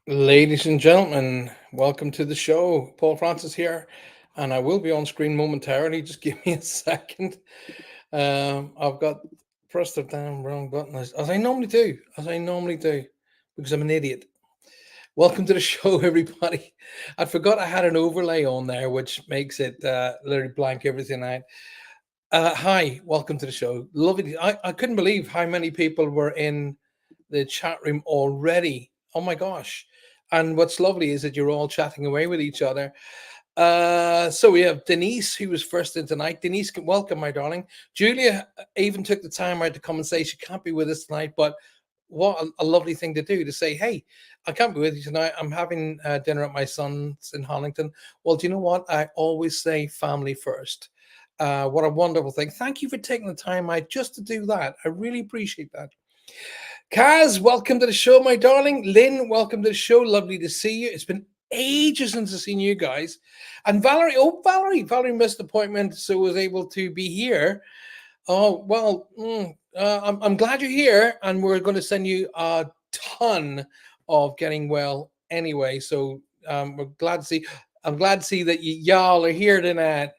Ladies and gentlemen, welcome to the show. Paul Francis here, and I will be on screen momentarily. Just give me a second. I've got pressed the damn wrong button as I normally do, because I'm an idiot. Welcome to the show, everybody. I forgot I had an overlay on there, which makes it literally blank everything out. Hi, welcome to the show. Lovely. I couldn't believe how many people were in the chat room already. Oh my gosh. And what's lovely is that you're all chatting away with each other. So we have Denise, who was first in tonight. Denise, welcome, my darling. Julia even took the time out to come and say she can't be with us tonight, but what a lovely thing to do to say, hey, I can't be with you tonight. I'm having dinner at my son's in Hollington. Well, do you know what? I always say family first. What a wonderful thing. Thank you for taking the time out just to do that. I really appreciate that. Kaz, welcome to the show, my darling. Lynn, welcome to the show. Lovely to see you. It's been ages since I've seen you guys. And Valerie, Valerie missed the appointment, so was able to be here. Oh, well, I'm glad you're here, and we're going to send you a ton of getting well anyway. So we're glad to see. I'm glad to see that y'all are here tonight.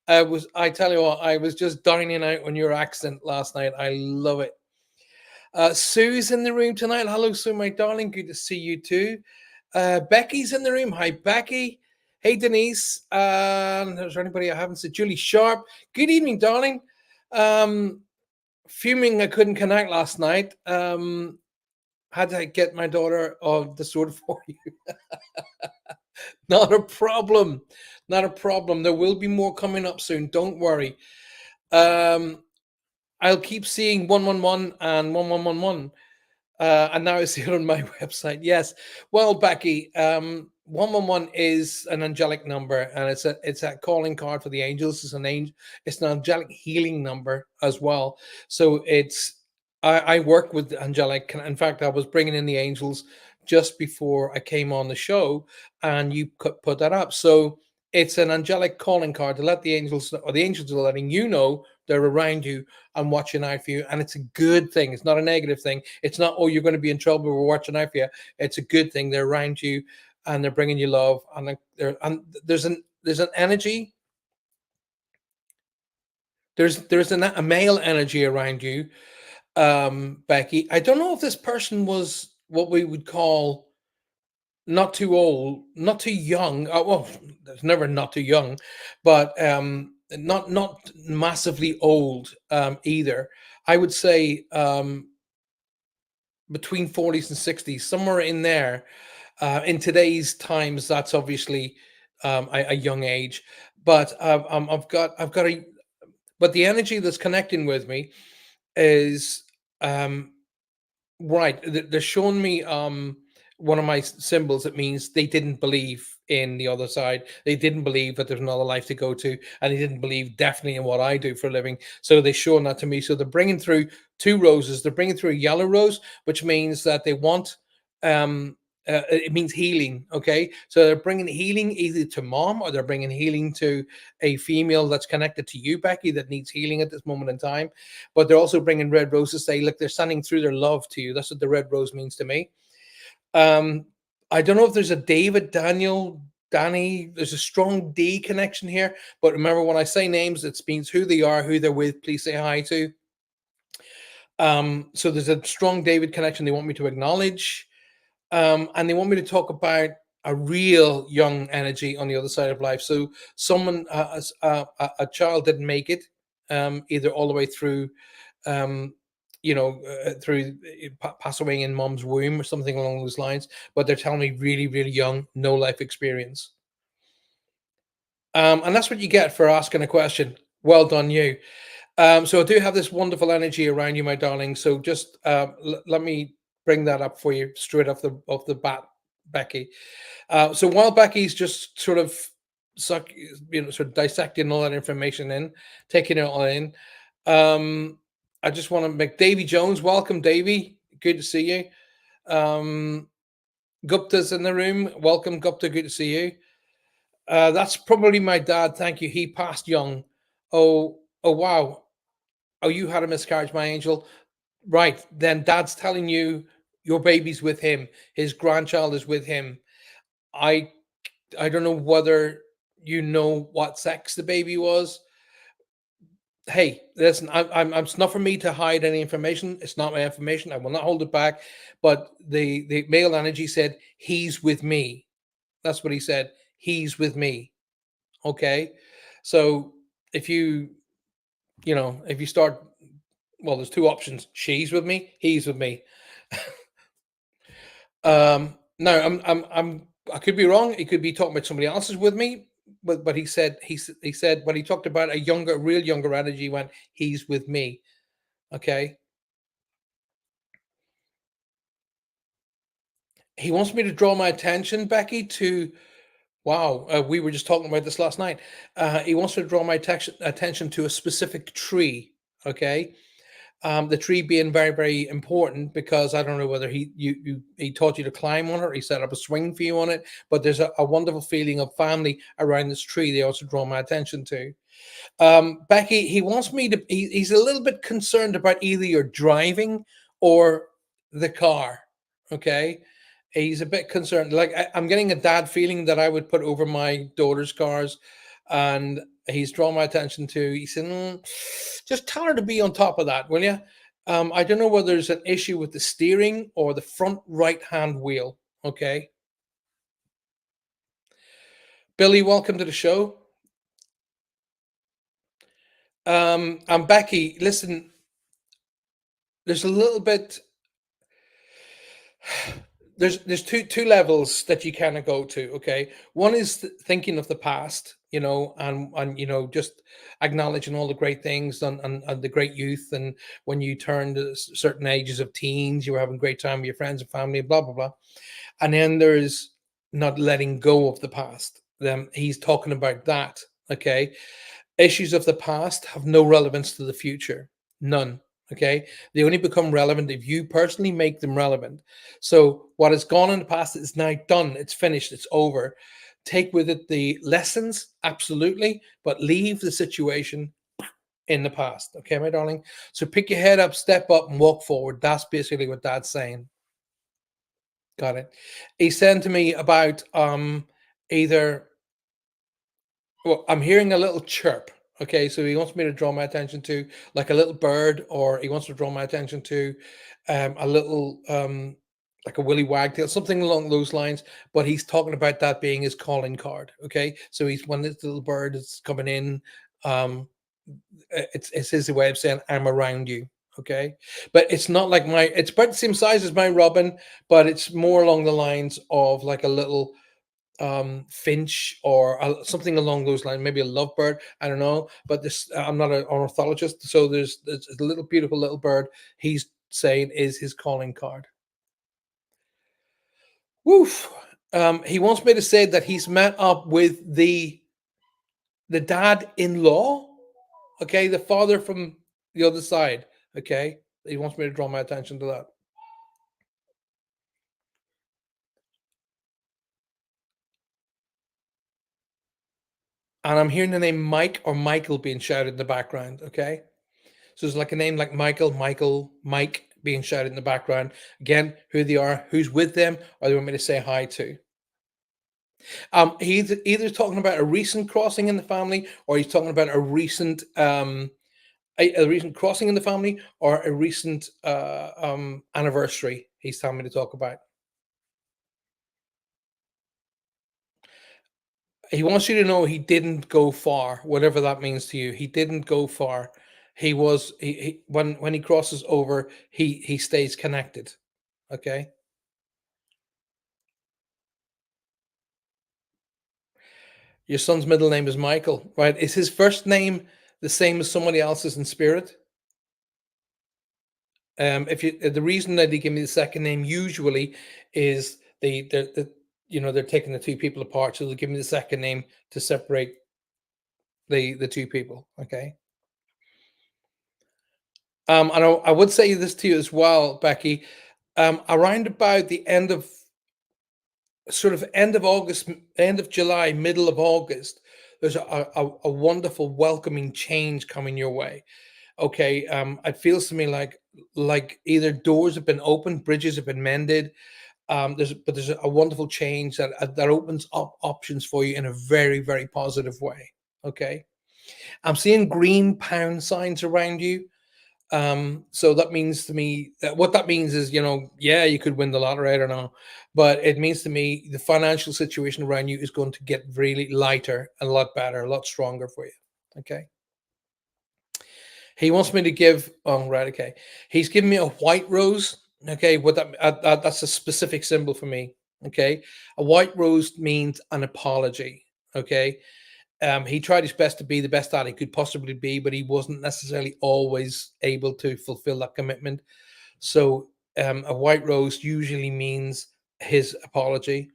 I tell you what, I was just dining out on your accent last night. I love it. Sue's in the room tonight. Hello, Sue, my darling. Good to see you too. Becky's in the room. Hi, Becky. Hey, Denise. Is there anybody I haven't said? Julie Sharp. Good evening, darling. Um, Fuming I couldn't connect last night. Had to get my daughter of the sword for you. Not a problem. Not a problem. There will be more coming up soon. Don't worry. Um, I'll keep seeing 111 and 1111. And now I see it on my website. Yes. Well, Becky, 111 is an angelic number, and it's a calling card for the angels. It's an angelic healing number as well. So I work with angelic. In fact, I was bringing in the angels just before I came on the show, and you put that up. So it's an angelic calling card to let the angels, or the angels are letting you know they're around you and watching out for you. And it's a good thing. It's not a negative thing. It's not, oh, you're going to be in trouble. We're watching out for you. It's a good thing. They're around you and they're bringing you love. And there's an energy. A male energy around you, Becky. I don't know if this person was what we would call not too old, not too young. Well, there's never not too young, but not massively old either. I would say between 40s and 60s, somewhere in there. In today's times, that's obviously a young age, but I've got a but the energy that's connecting with me is um, right. They're showing me one of my symbols. It means they didn't believe in the other side. They didn't believe that there's another life to go to, and they didn't believe definitely in what I do for a living. So they're showing that to me. So they're bringing through two roses. They're bringing through a yellow rose, which means that they want. It means healing. Okay, so they're bringing healing either to mom, or they're bringing healing to a female that's connected to you, Becky, that needs healing at this moment in time. But they're also bringing red roses. Say, look, they're sending through their love to you. That's what the red rose means to me. Um, I don't know if there's a David, Daniel, Danny. There's a strong D connection here. But remember, when I say names, it means who they are, who they're with. Please say hi to. So there's a strong David connection they want me to acknowledge. And they want me to talk about a real young energy on the other side of life. So someone, a child didn't make it, either all the way through, um, through pass away in mom's womb or something along those lines. But they're telling me really, really young, no life experience. And that's what you get for asking a question. Well done, you. So I do have this wonderful energy around you, my darling. So just let me bring that up for you straight off the bat, Becky. So while Becky's just sort of sort of dissecting all that information in, taking it all in, I just want to make Davy Jones welcome, Davy. Good to see you. Gupta's in the room. Welcome, Gupta. Good to see you. That's probably my dad. Thank you. He passed young. Oh, wow. Oh, you had a miscarriage, my angel. Right. Then dad's telling you your baby's with him, his grandchild is with him. I I don't know whether you know what sex the baby was. Hey, listen, it's not for me to hide any information. It's not my information. I will not hold it back. But the male energy said, "He's with me." That's what he said. He's with me. Okay, so if if you start, well, there's two options: she's with me, he's with me. No, I could be wrong. He could be talking about somebody else's with me, but he said when he talked about a younger, real younger energy, he went, "He's with me." Okay, he wants me to draw my attention, Becky, to wow. We were just talking about this last night. He wants to draw my attention to a specific tree. Okay, the tree being very, very important because I don't know whether he taught you to climb on it, or he set up a swing for you on it, but there's a wonderful feeling of family around this tree. They also draw my attention to. Becky, he wants me to. He's a little bit concerned about either your driving or the car. Okay, he's a bit concerned. Like I'm getting a dad feeling that I would put over my daughter's cars, and he's drawn my attention to. He said, "Just tell her to be on top of that, will you?" I don't know whether there's an issue with the steering or the front right hand wheel. Okay, Billy, welcome to the show. And Becky, listen, there's a little bit there's two levels that you kind of go to. Okay, one is thinking of the past, and just acknowledging all the great things and the great youth, and when you turned certain ages of teens, you were having a great time with your friends and family, blah blah blah. And then there's not letting go of the past. Then he's talking about that. Okay, issues of the past have no relevance to the future. None. Okay. They only become relevant if you personally make them relevant. So what has gone in the past is now done. It's finished. It's over. Take with it the lessons, absolutely, but leave the situation in the past. Okay, my darling. So pick your head up, step up, and walk forward. That's basically what Dad's saying. Got it. He said to me about either well, I'm hearing a little chirp. Okay, so he wants me to draw my attention to like a little bird, or he wants to draw my attention to a little like a willy wagtail, something along those lines. But he's talking about that being his calling card. Okay, so he's when this little bird is coming in, um, it's his way of saying I'm around you. Okay, but it's not like my. It's about the same size as my robin, but it's more along the lines of like a little finch or something along those lines, maybe a lovebird. I don't know, but this I'm not an ornithologist, so there's a little beautiful little bird. He's saying is his calling card. Woof. He wants me to say that he's met up with the dad-in-law. Okay, the father from the other side. Okay, he wants me to draw my attention to that. And I'm hearing the name Mike or Michael being shouted in the background. Okay. So it's like a name like Michael, Mike being shouted in the background. Again, who they are, who's with them, or they want me to say hi to. He's either talking about a recent crossing in the family, or he's talking about a recent crossing in the family, or a recent anniversary. He's telling me to talk about. He wants you to know he didn't go far, whatever that means to you. He didn't go far. He when he crosses over, he stays connected. Okay. Your son's middle name is Michael, right? Is his first name the same as somebody else's in spirit? If you the reason that they give me the second name usually is they're taking the two people apart, so they give me the second name to separate the two people. Okay. And I would say this to you as well, Becky. Around about the end of sort of end of August, end of July, middle of August, there's a wonderful welcoming change coming your way. Okay, it feels to me like either doors have been opened, bridges have been mended. There's a wonderful change that opens up options for you in a very, very positive way. Okay, I'm seeing green pound signs around you. So that means to me that what that means is, yeah, you could win the lottery, I don't know. But it means to me the financial situation around you is going to get really lighter, a lot better, a lot stronger for you. Okay. He wants me to give, oh, right, okay. He's giving me a white rose. Okay, that's a specific symbol for me. Okay. A white rose means an apology. Okay. He tried his best to be the best that he could possibly be, but he wasn't necessarily always able to fulfill that commitment. So a white rose usually means his apology,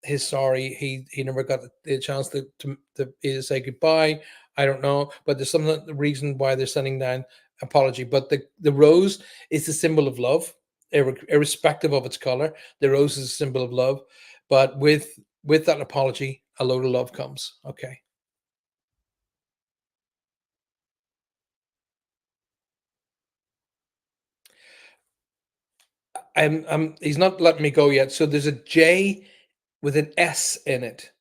his sorry. He never got the chance to either say goodbye. I don't know, but there's some the reason why they're sending down apology. But the rose is a symbol of love, irrespective of its color. The rose is a symbol of love, but with that apology, a load of love comes. Okay. He's not letting me go yet. So there's a J with an S in it.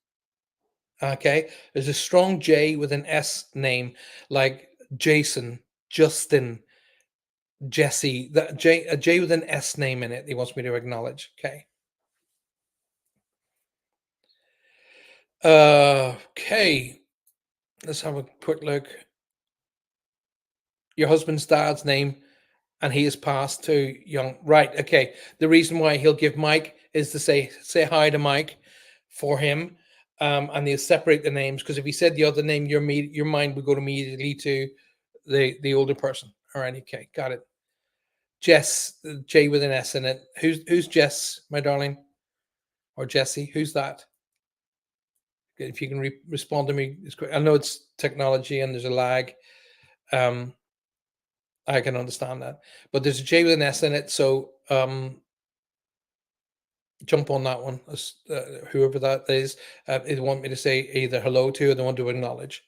Okay. There's a strong J with an S name, like Jason, Justin, Jesse. A J with an S name in it. He wants me to acknowledge. Okay. Okay. Let's have a quick look. Your husband's dad's name, and he has passed to young. Right. Okay. The reason why he'll give Mike is to say hi to Mike for him, and they'll separate the names, because if he said the other name, your mind would go immediately to the older person. All right. Okay. Got it. Jess, J with an S in it. Who's Jess, my darling, or Jesse? Who's that? If you can respond to me, it's great. I know it's technology and there's a lag. Um, I can understand that, but there's a J with an S in it, so jump on that one. Whoever that is, they want me to say either hello to, or they want to acknowledge.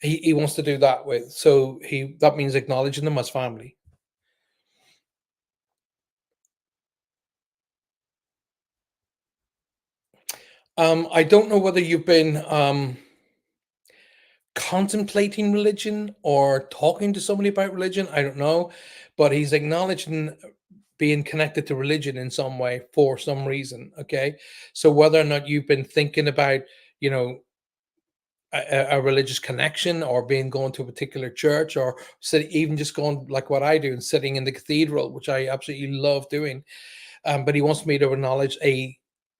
He wants to do that with, so that means acknowledging them as family. I don't know whether you've been contemplating religion or talking to somebody about religion. I don't know, but he's acknowledging being connected to religion in some way for some reason. Okay, so whether or not you've been thinking about, you know, a religious connection, or being going to a particular church, or even just going like what I do and sitting in the cathedral, which I absolutely love doing. But he wants me to acknowledge a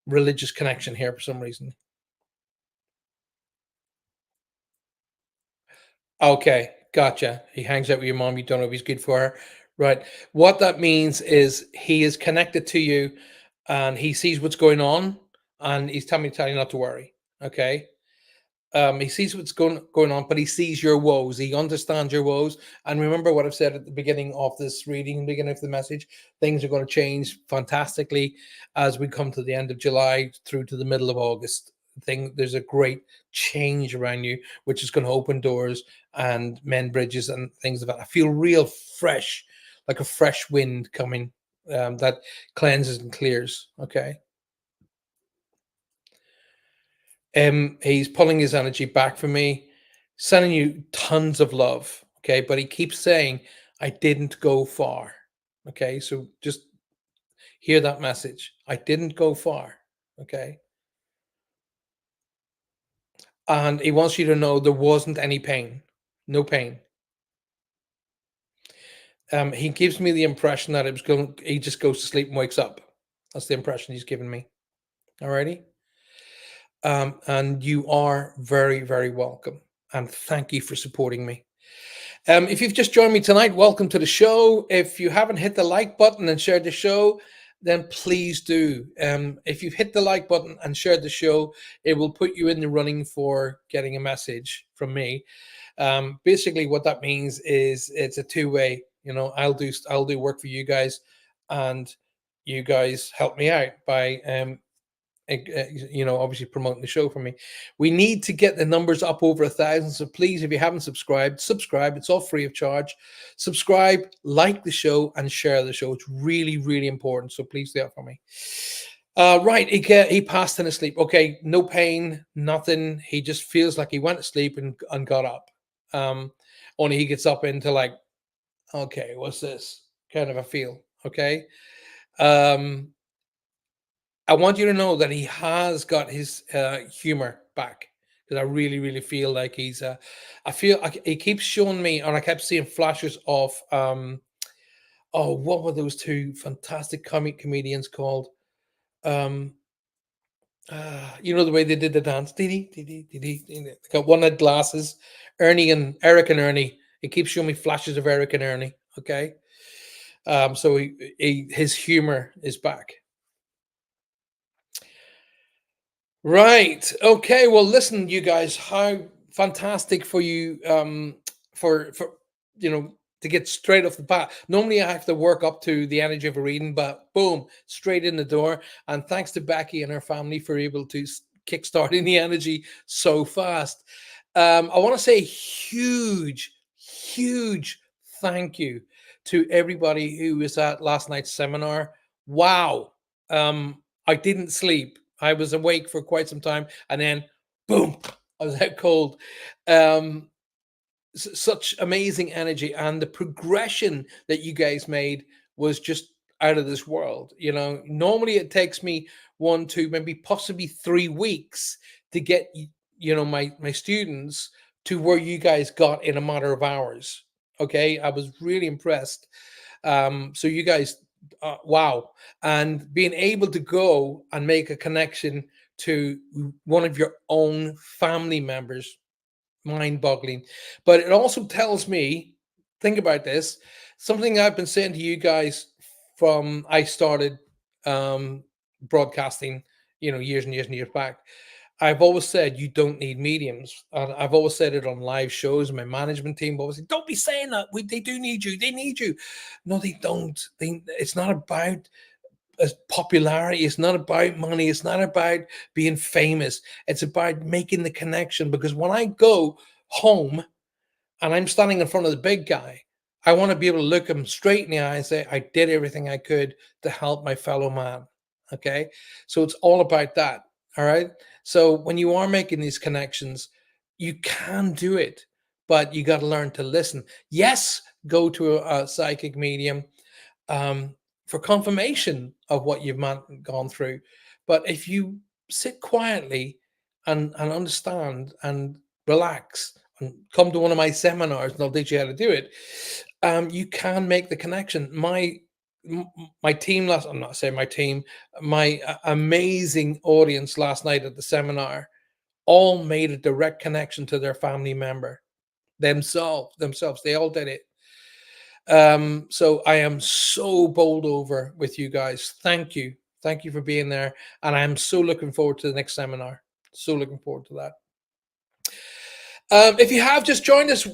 religious connection here for some reason. Okay, gotcha. He hangs out with your mom. You don't know if he's good for her, right? What that means is he is connected to you, and he sees what's going on, and he's telling you not to worry. Okay, he sees what's going on, but he sees your woes. He understands your woes. And remember what I've said at the beginning of this reading, beginning of the message. Things are going to change fantastically as we come to the end of July through to the middle of August. There's a great change around you, which is going to open doors and mend bridges and things like that. I feel real fresh, like a fresh wind coming, that cleanses and clears. Okay. He's pulling his energy back from me, sending you tons of love. Okay, but he keeps saying, I didn't go far. Okay, so just hear that message. I didn't go far. Okay. And he wants you to know there wasn't any pain. No pain. He gives me the impression that he just goes to sleep and wakes up. That's the impression he's given me. Alrighty. And you are very, very welcome. And thank you for supporting me. If you've just joined me tonight, welcome to the show. If you haven't hit the like button and shared the show, then please do. If you've hit the like button and shared the show, it will put you in the running for getting a message from me. Basically, what that means is it's a two-way. I'll do work for you guys, and you guys help me out by obviously promoting the show for me. We need to get the numbers up over 1,000. So please, if you haven't subscribed, subscribe. It's all free of charge. Subscribe, like the show, and share the show. It's really, really important. So please do that for me. Right, he passed in his sleep. Okay, no pain, nothing. He just feels like he went to sleep and got up. Only he gets up into like, okay, what's this kind of a feel? Okay. Um, I want you to know that he has got his humor back, because I really, really feel like he's. I feel like he keeps showing me, and I kept seeing flashes of. Oh, what were those two fantastic comic comedians called? Um, the way they did the dance. They got one had glasses. Ernie and Eric and Ernie. He keeps showing me flashes of Eric and Ernie. Okay. So his humor is back. Right. Okay. Well, listen, you guys, how fantastic for you for to get straight off the bat. Normally I have to work up to the energy of a reading, but boom, straight in the door. And thanks to Becky and her family for able to kickstarting the energy so fast. I want to say huge, huge thank you to everybody who was at last night's seminar. Wow. I didn't sleep. I was awake for quite some time, and then boom, I was out cold. Such amazing energy, and the progression that you guys made was just out of this world. Normally it takes me 1, 2, maybe possibly 3 weeks to get my students to where you guys got in a matter of hours. Okay, I was really impressed. So you guys, wow, and being able to go and make a connection to one of your own family members, mind-boggling. But it also tells me, think about this, something I've been saying to you guys from I started broadcasting, years and years and years back. I've always said you don't need mediums. And I've always said it on live shows. My management team always said, don't be saying that. They do need you. They need you. No, they don't. It's not about popularity. It's not about money. It's not about being famous. It's about making the connection. Because when I go home and I'm standing in front of the big guy, I want to be able to look him straight in the eye and say, I did everything I could to help my fellow man. Okay. So it's all about that. All right. So when you are making these connections, you can do it, but you got to learn to listen. Yes, go to a psychic medium um, for confirmation of what you've gone through. But if you sit quietly and understand and relax and come to one of my seminars and I'll teach you how to do it, you can make the connection. My team I'm not saying my team, my amazing audience last night at the seminar all made a direct connection to their family member themselves. They all did it. So I am so bowled over with you guys. Thank you. Thank you for being there. And I'm so looking forward to the next seminar. So looking forward to that. If you have just joined us,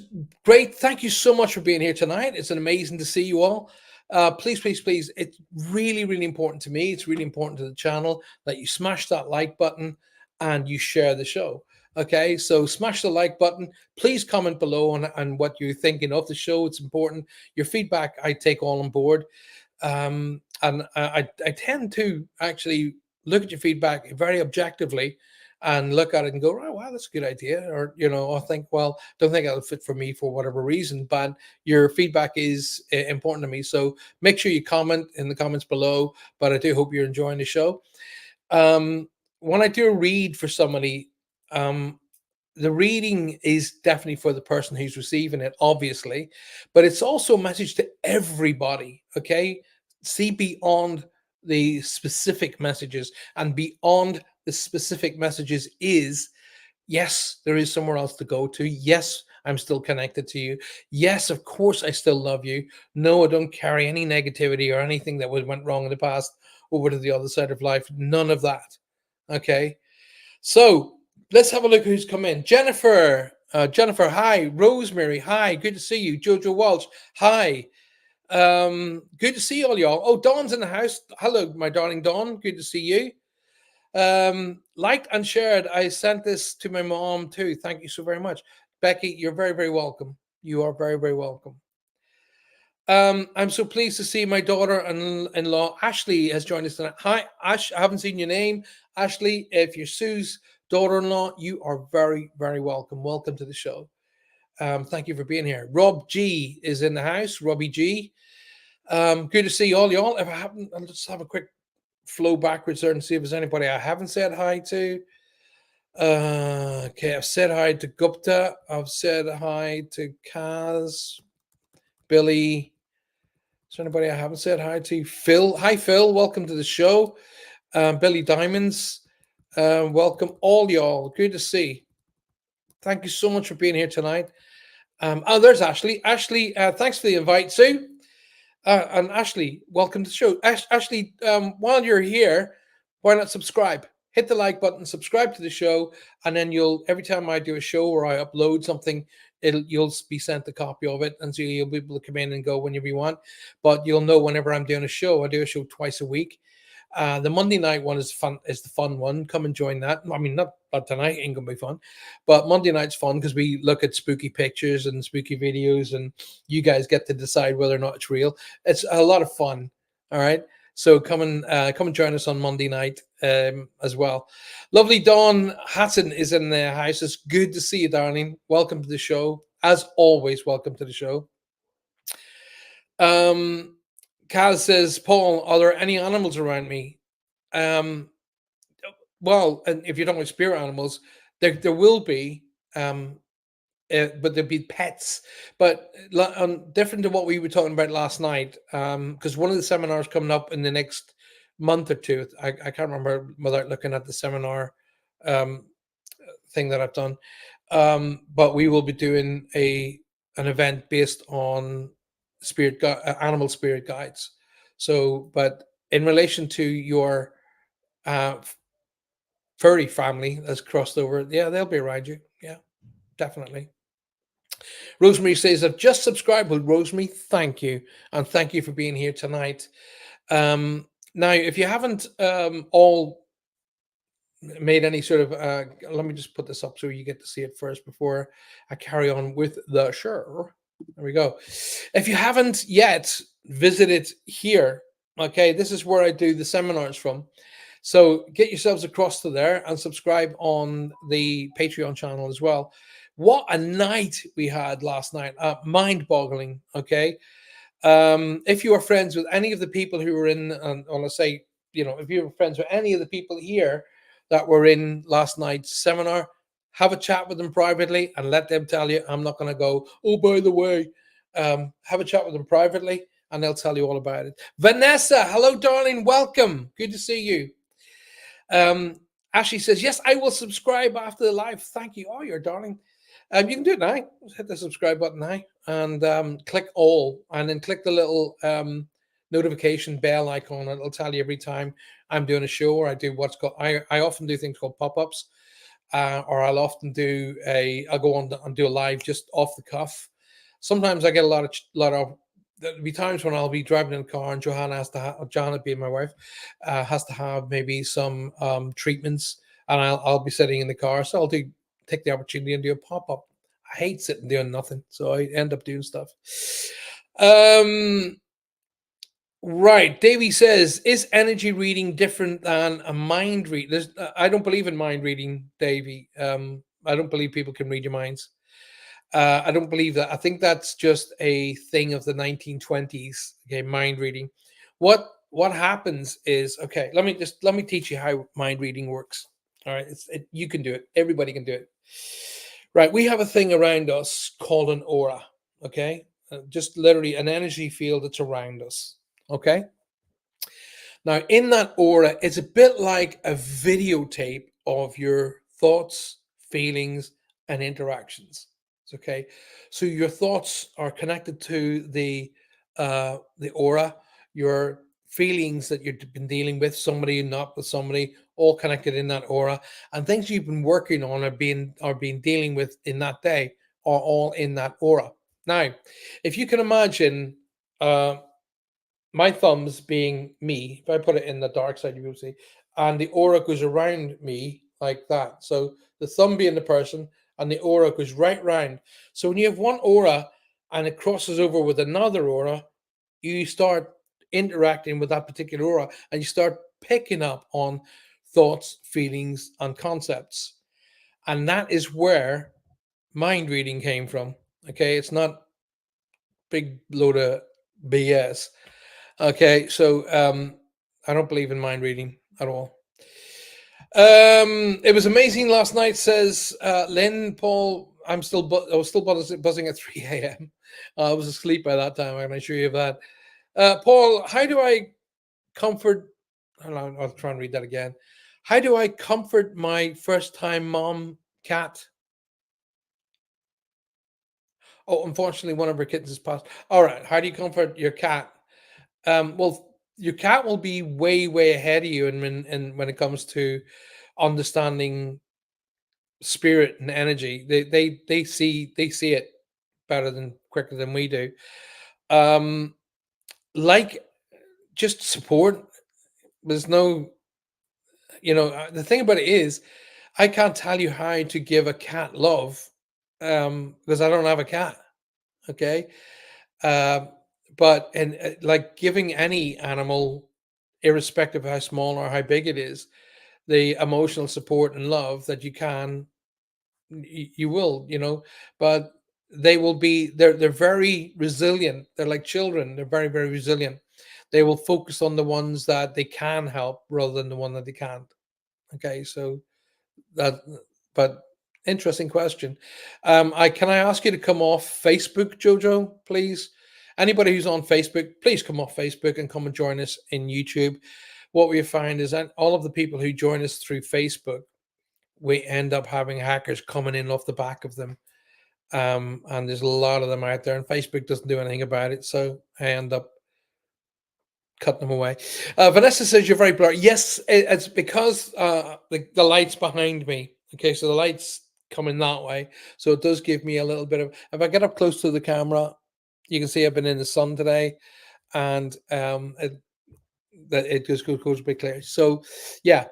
great. Thank you so much for being here tonight. It's amazing to see you all. Please, please, please. It's really, really important to me. It's really important to the channel that you smash that like button and you share the show. Okay, so smash the like button. Please comment below on what you're thinking of the show. It's important. Your feedback, I take all on board. And I tend to actually look at your feedback very objectively and look at it and go, oh, wow, that's a good idea. Or, I think, well, don't think that'll fit for me for whatever reason, but your feedback is important to me. So make sure you comment in the comments below, but I do hope you're enjoying the show. When I do a read for somebody, the reading is definitely for the person who's receiving it, obviously, but it's also a message to everybody. Okay. See beyond the specific messages, and beyond the specific messages is yes, there is somewhere else to go to. Yes, I'm still connected to you. Yes, of course, I still love you. No, I don't carry any negativity or anything that went wrong in the past over to the other side of life. None of that. Okay. So let's have a look who's come in. Jennifer, hi. Rosemary, hi. Good to see you. Jojo Walsh, hi. Good to see all y'all. Oh, Dawn's in the house. Hello, my darling Dawn. Good to see you. Liked and shared. I sent this to my mom too. Thank you so very much. Becky, you're very, very welcome. You are very, very welcome. I'm so pleased to see my daughter and in-law Ashley has joined us tonight. Hi, Ash. I haven't seen your name, Ashley. If you're Sue's daughter-in-law, you are very, very welcome. Welcome to the show. Thank you for being here. Rob G is in the house. Robbie G. Good to see all y'all. If I haven't, I'll just have a quick flow backwards there and see if there's anybody I haven't said hi to. Okay, I've said hi to Gupta. I've said hi to Kaz, Billy. Is there anybody I haven't said hi to? Phil. Hi, Phil. Welcome to the show. Billy Diamonds. Welcome all y'all. Good to see. Thank you so much for being here tonight. Oh, there's Ashley. Ashley, thanks for the invite, Sue. And Ashley, welcome to the show. Ashley, while you're here, why not subscribe? Hit the like button, subscribe to the show, and then you'll every time I do a show or I upload something, you'll be sent a copy of it, and so you'll be able to come in and go whenever you want. But you'll know whenever I'm doing a show. I do a show twice a week. The Monday night one is fun. Is the fun one. Come and join that. I mean, not tonight ain't gonna be fun, but Monday night's fun because we look at spooky pictures and spooky videos, and you guys get to decide whether or not it's real. It's a lot of fun. All right. So come and join us on Monday night as well. Lovely Dawn Hatton is in the house. It's good to see you, darling. Welcome to the show. As always, welcome to the show. Kaz says, Paul, are there any animals around me? Well, and if you're talking about spirit animals, there will be, but there'll be pets. But different to what we were talking about last night, because one of the seminars coming up in the next month or two, I can't remember without looking at the seminar thing that I've done, but we will be doing an event based on animal spirit guides. So, but in relation to your furry family that's crossed over, yeah, they'll be around you. Yeah, definitely. Rosemary says, I've just subscribed. Well, Rosemary, thank you. And thank you for being here tonight. Now, if you haven't all made any sort of, let me just put this up so you get to see it first before I carry on with the show. There we go. If you haven't yet visited here, okay, this is where I do the seminars from. So get yourselves across to there and subscribe on the Patreon channel as well. What a night we had last night. Mind-boggling, okay? If you are friends with any of the people who were in, let's say, if you're friends with any of the people here that were in last night's seminar, have a chat with them privately and let them tell you. I'm not going to go, oh, by the way, have a chat with them privately and they'll tell you all about it. Vanessa, hello, darling. Welcome. Good to see you. Ashley says, yes, I will subscribe after the live. Thank you. Oh, you're darling. You can do it now. Just hit the subscribe button now and click all, and then click the little notification bell icon. It'll tell you every time I'm doing a show or I do what's called. I often do things called pop-ups, or I'll often do I'll go on and do a live just off the cuff. Sometimes I get a lot of. There'll be times when I'll be driving in the car and Johanna being my wife, has to have maybe some treatments, and I'll be sitting in the car, so I'll take the opportunity and do a pop-up. I hate sitting doing nothing, so I end up doing stuff. Right. Davey says, is energy reading different than a mind read? I don't believe in mind reading, Davey. I don't believe people can read your minds. I don't believe that. I think that's just a thing of the 1920s. Okay, mind reading. What happens is, okay, let me teach you how mind reading works. All right, you can do it. Everybody can do it. Right, we have a thing around us called an aura. Okay, just literally an energy field that's around us. Okay. Now, in that aura, it's a bit like a videotape of your thoughts, feelings, and interactions. Okay, so your thoughts are connected to the aura. Your feelings that you've been dealing with, somebody, not with somebody, all connected in that aura, and things you've been working on are being dealing with in that day are all in that aura. Now, if you can imagine. My thumbs being me, if I put it in the dark side, you will see and the aura goes around me like that. So the thumb being the person, and the aura goes right round. So when you have one aura and it crosses over with another aura, you start interacting with that particular aura, and you start picking up on thoughts, feelings, and concepts. And that is where mind reading came from. Okay, it's not big load of BS. Okay, so I don't believe in mind reading at all. It was amazing last night, says Lynn. Paul, I was still buzzing at 3 a.m. I was asleep by that time. I can assure you of that. Paul, how do I comfort? I'll try and read that again. How do I comfort my first-time mom cat? Oh, unfortunately, one of her kittens has passed. All right. How do you comfort your cat? Well, your cat will be way, way ahead of you, and when it comes to understanding spirit and energy, they see it better than quicker than we do. Um, like just support. There's no, the thing about it is, I can't tell you how to give a cat love, because I don't have a cat. Okay. Um, but and like giving any animal, irrespective of how small or how big it is, the emotional support and love that you can, you will, but they're very resilient. They're like children. They're very, very resilient. They will focus on the ones that they can help rather than the one that they can't. Okay, so that, but interesting question. I ask you to come off Facebook, Jojo, please? Anybody who's on Facebook, please come off Facebook and come and join us in YouTube. What we find is that all of the people who join us through Facebook, we end up having hackers coming in off the back of them. And there's a lot of them out there, and Facebook doesn't do anything about it. So I end up cutting them away. Vanessa says you're very blurry. Yes, it's because the light's behind me. Okay, so the light's coming that way, so it does give me a little bit of. If I get up close to the camera, you can see I've been in the sun today, and it just goes a bit clear. So, yeah,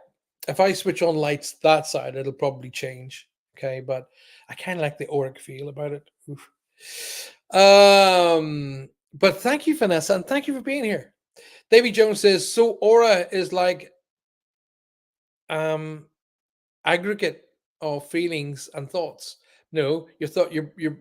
if I switch on lights that side, it'll probably change. Okay, but I kind of like the auric feel about it. Oof. But thank you, Vanessa, and thank you for being here. Davy Jones says, so aura is like um aggregate of feelings and thoughts. No, your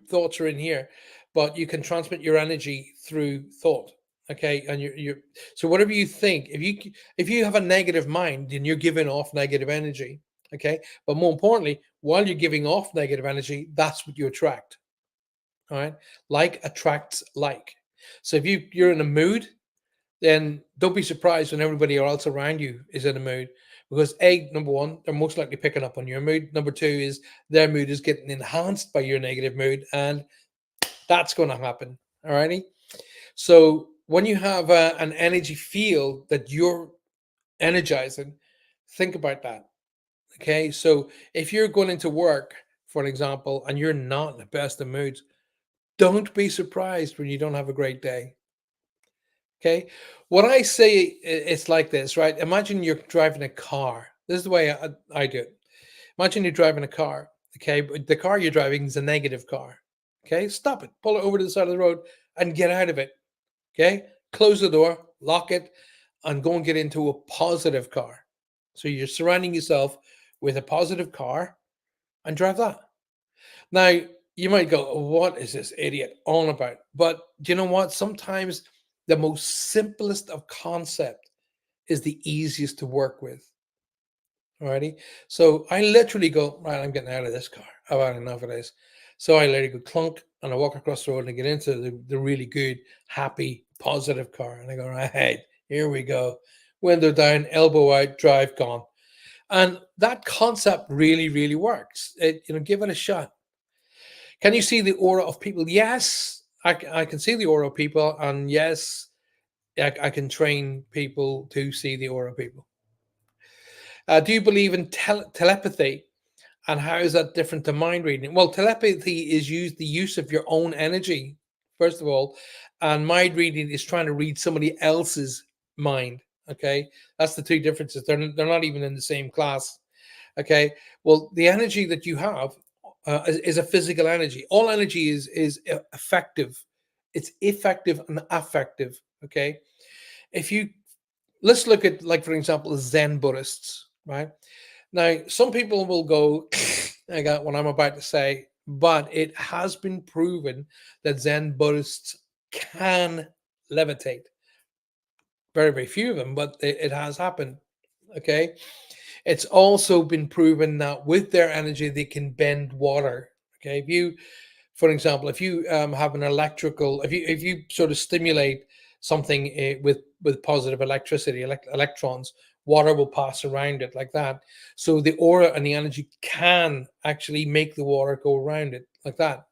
thoughts are in here, but you can transmit your energy through thought. Okay, and you so whatever you think, if you have a negative mind, then you're giving off negative energy. Okay, but more importantly, while you're giving off negative energy, that's what you attract. All right, like attracts like. So if you're in a mood, then don't be surprised when everybody else around you is in a mood, because number one, they're most likely picking up on your mood. Number two is their mood is getting enhanced by your negative mood, and that's going to happen. All righty. So when you have an energy field that you're energizing, think about that. Okay. So if you're going into work, for an example, and you're not in the best of moods, don't be surprised when you don't have a great day. Okay. What I say, it's like this, right? Imagine you're driving a car. This is the way I do it. Imagine you're driving a car. Okay. But the car you're driving is a negative car. Okay. Stop it. Pull it over to the side of the road and get out of it. Okay. Close the door, lock it, and go and get into a positive car. So you're surrounding yourself with a positive car and drive that. Now, you might go, "Oh, what is this idiot on about?" But do you know what? Sometimes the most simplest of concept is the easiest to work with. Alrighty. So I literally go, right, I'm getting out of this car. I've had enough of this. So I let it go clunk, and I walk across the road and I get into the really good, happy, positive car. And I go, right, here we go. Window down, elbow out, drive gone. And that concept really, really works. Give it a shot. Can you see the aura of people? Yes, I can see the aura of people, and yes, I can train people to see the aura of people. Do you believe in telepathy, and how is that different to mind reading? Well, telepathy is the use of your own energy, first of all, and mind reading is trying to read somebody else's mind. Okay, that's the two differences. They're not even in the same class. Okay, well, the energy that you have is a physical energy. All energy is effective. It's effective and affective. Okay, if you let's look at, like, for example, Zen Buddhists, right? Now, some people will go, I got what I'm about to say, but it has been proven that Zen Buddhists can levitate. Very, very few of them, but it has happened. Okay. It's also been proven that with their energy, they can bend water. Okay. If you, for example, if you have an electrical, if you sort of stimulate something with positive electricity, electrons, water will pass around it like that. So the aura and the energy can actually make the water go around it like that.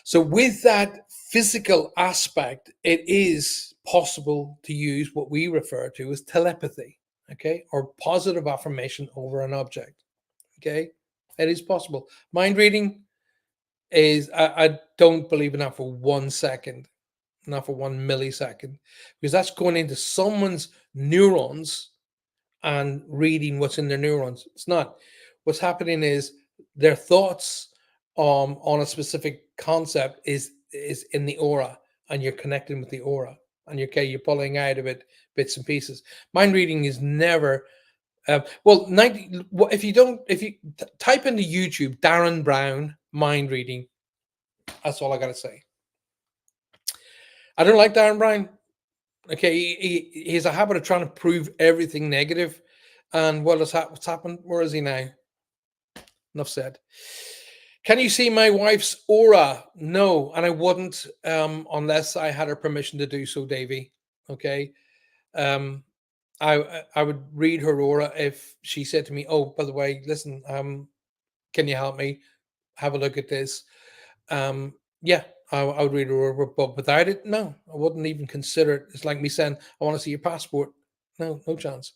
So with that physical aspect, it is possible to use what we refer to as telepathy, okay, or positive affirmation over an object. Okay, it is possible. Mind reading is, I don't believe in that for 1 second, not for 1 millisecond, because that's going into someone's neurons and reading what's in their neurons. It's not. What's happening is their thoughts on a specific concept is in the aura, and you're connecting with the aura, and you're pulling out of it bits and pieces. Mind reading is never. Well, 90. If you don't, if you type into YouTube Darren Brown mind reading, that's all I gotta say. I don't like Darren Brown. Okay, he has a habit of trying to prove everything negative. And what's happened? Where is he now? Enough said. Can you see my wife's aura? No, and I wouldn't unless I had her permission to do so, Davy. Okay. Um, I would read her aura if she said to me, "Oh, by the way, listen, can you help me have a look at this?" Yeah, I would read her aura, but without it, no, I wouldn't even consider it. It's like me saying, "I want to see your passport." No, no chance.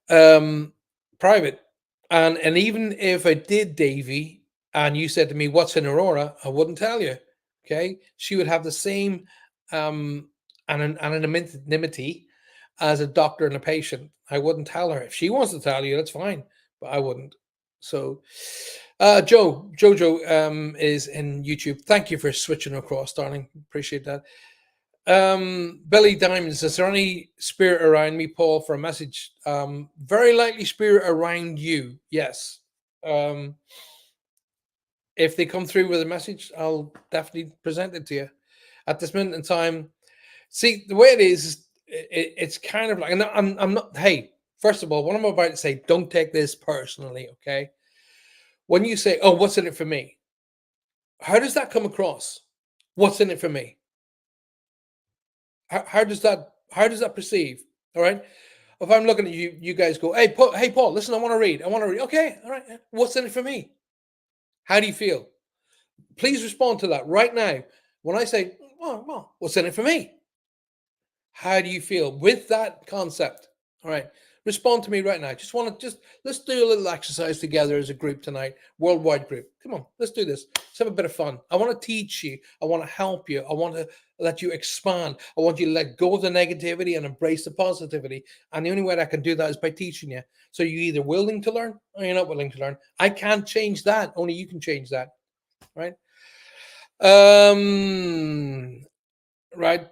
Um, Private. And even if I did, Davy, and you said to me, "What's in Aurora?" I wouldn't tell you. Okay, she would have the same um anonymity as a doctor and a patient. I wouldn't tell her. If she wants to tell you, that's fine, but I wouldn't. So, Jojo is in YouTube. Thank you for switching across, darling. Appreciate that. Billy Diamonds, is there any spirit around me, Paul, for a message? Very likely spirit around you, yes. If they come through with a message, I'll definitely present it to you. At this minute in time, see, the way it is, it's kind of like, and I'm not, hey, first of all, what I'm about to say, don't take this personally, okay? When you say, "Oh, what's in it for me?" How does that come across? What's in it for me? How does that perceive? All right. If I'm looking at you, you guys go, hey Paul, listen, I want to read. I want to read. Okay, all right. What's in it for me? How do you feel? Please respond to that right now. When I say, well, what's in it for me? How do you feel with that concept? All right. Respond to me right now. Just let's do a little exercise together as a group tonight, worldwide group. Come on, let's do this. Let's have a bit of fun. I want to teach you. I want to help you. I want to let you expand. I want you to let go of the negativity and embrace the positivity. And the only way I can do that is by teaching you. So you're either willing to learn or you're not willing to learn. I can't change that. Only you can change that. Right. Um Right,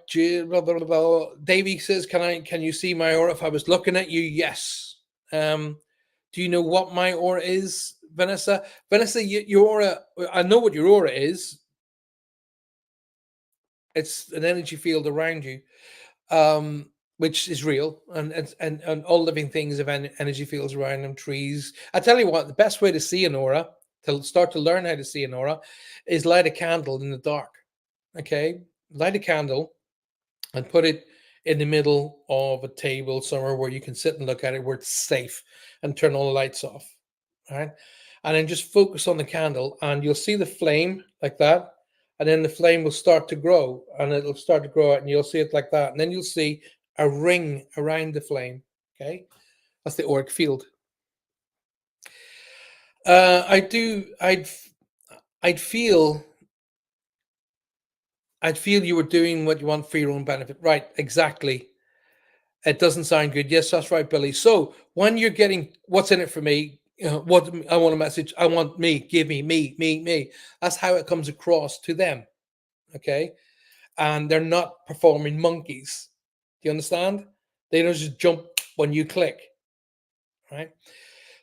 blah, blah, blah, blah. Davey says, can you see my aura if I was looking at you? Yes. Do you know what my aura is, Vanessa? Vanessa, your aura, I know what your aura is. It's an energy field around you, which is real, and all living things have energy fields around them, trees. I tell you what, the best way to see an aura, to start to learn how to see an aura, is light a candle in the dark. Okay, light a candle and put it in the middle of a table somewhere where you can sit and look at it, where it's safe, and turn all the lights off. All right. And then just focus on the candle, and you'll see the flame like that. And then the flame will start to grow, and it'll start to grow out, and you'll see it like that. And then you'll see a ring around the flame. Okay. That's the auric field. I'd feel you were doing what you want for your own benefit. Right, exactly. It doesn't sound good. Yes, that's right, Billy. So when you're getting what's in it for me, what I want a message, I want me, give me, me. That's how it comes across to them. Okay. And they're not performing monkeys. Do you understand? They don't just jump when you click, right?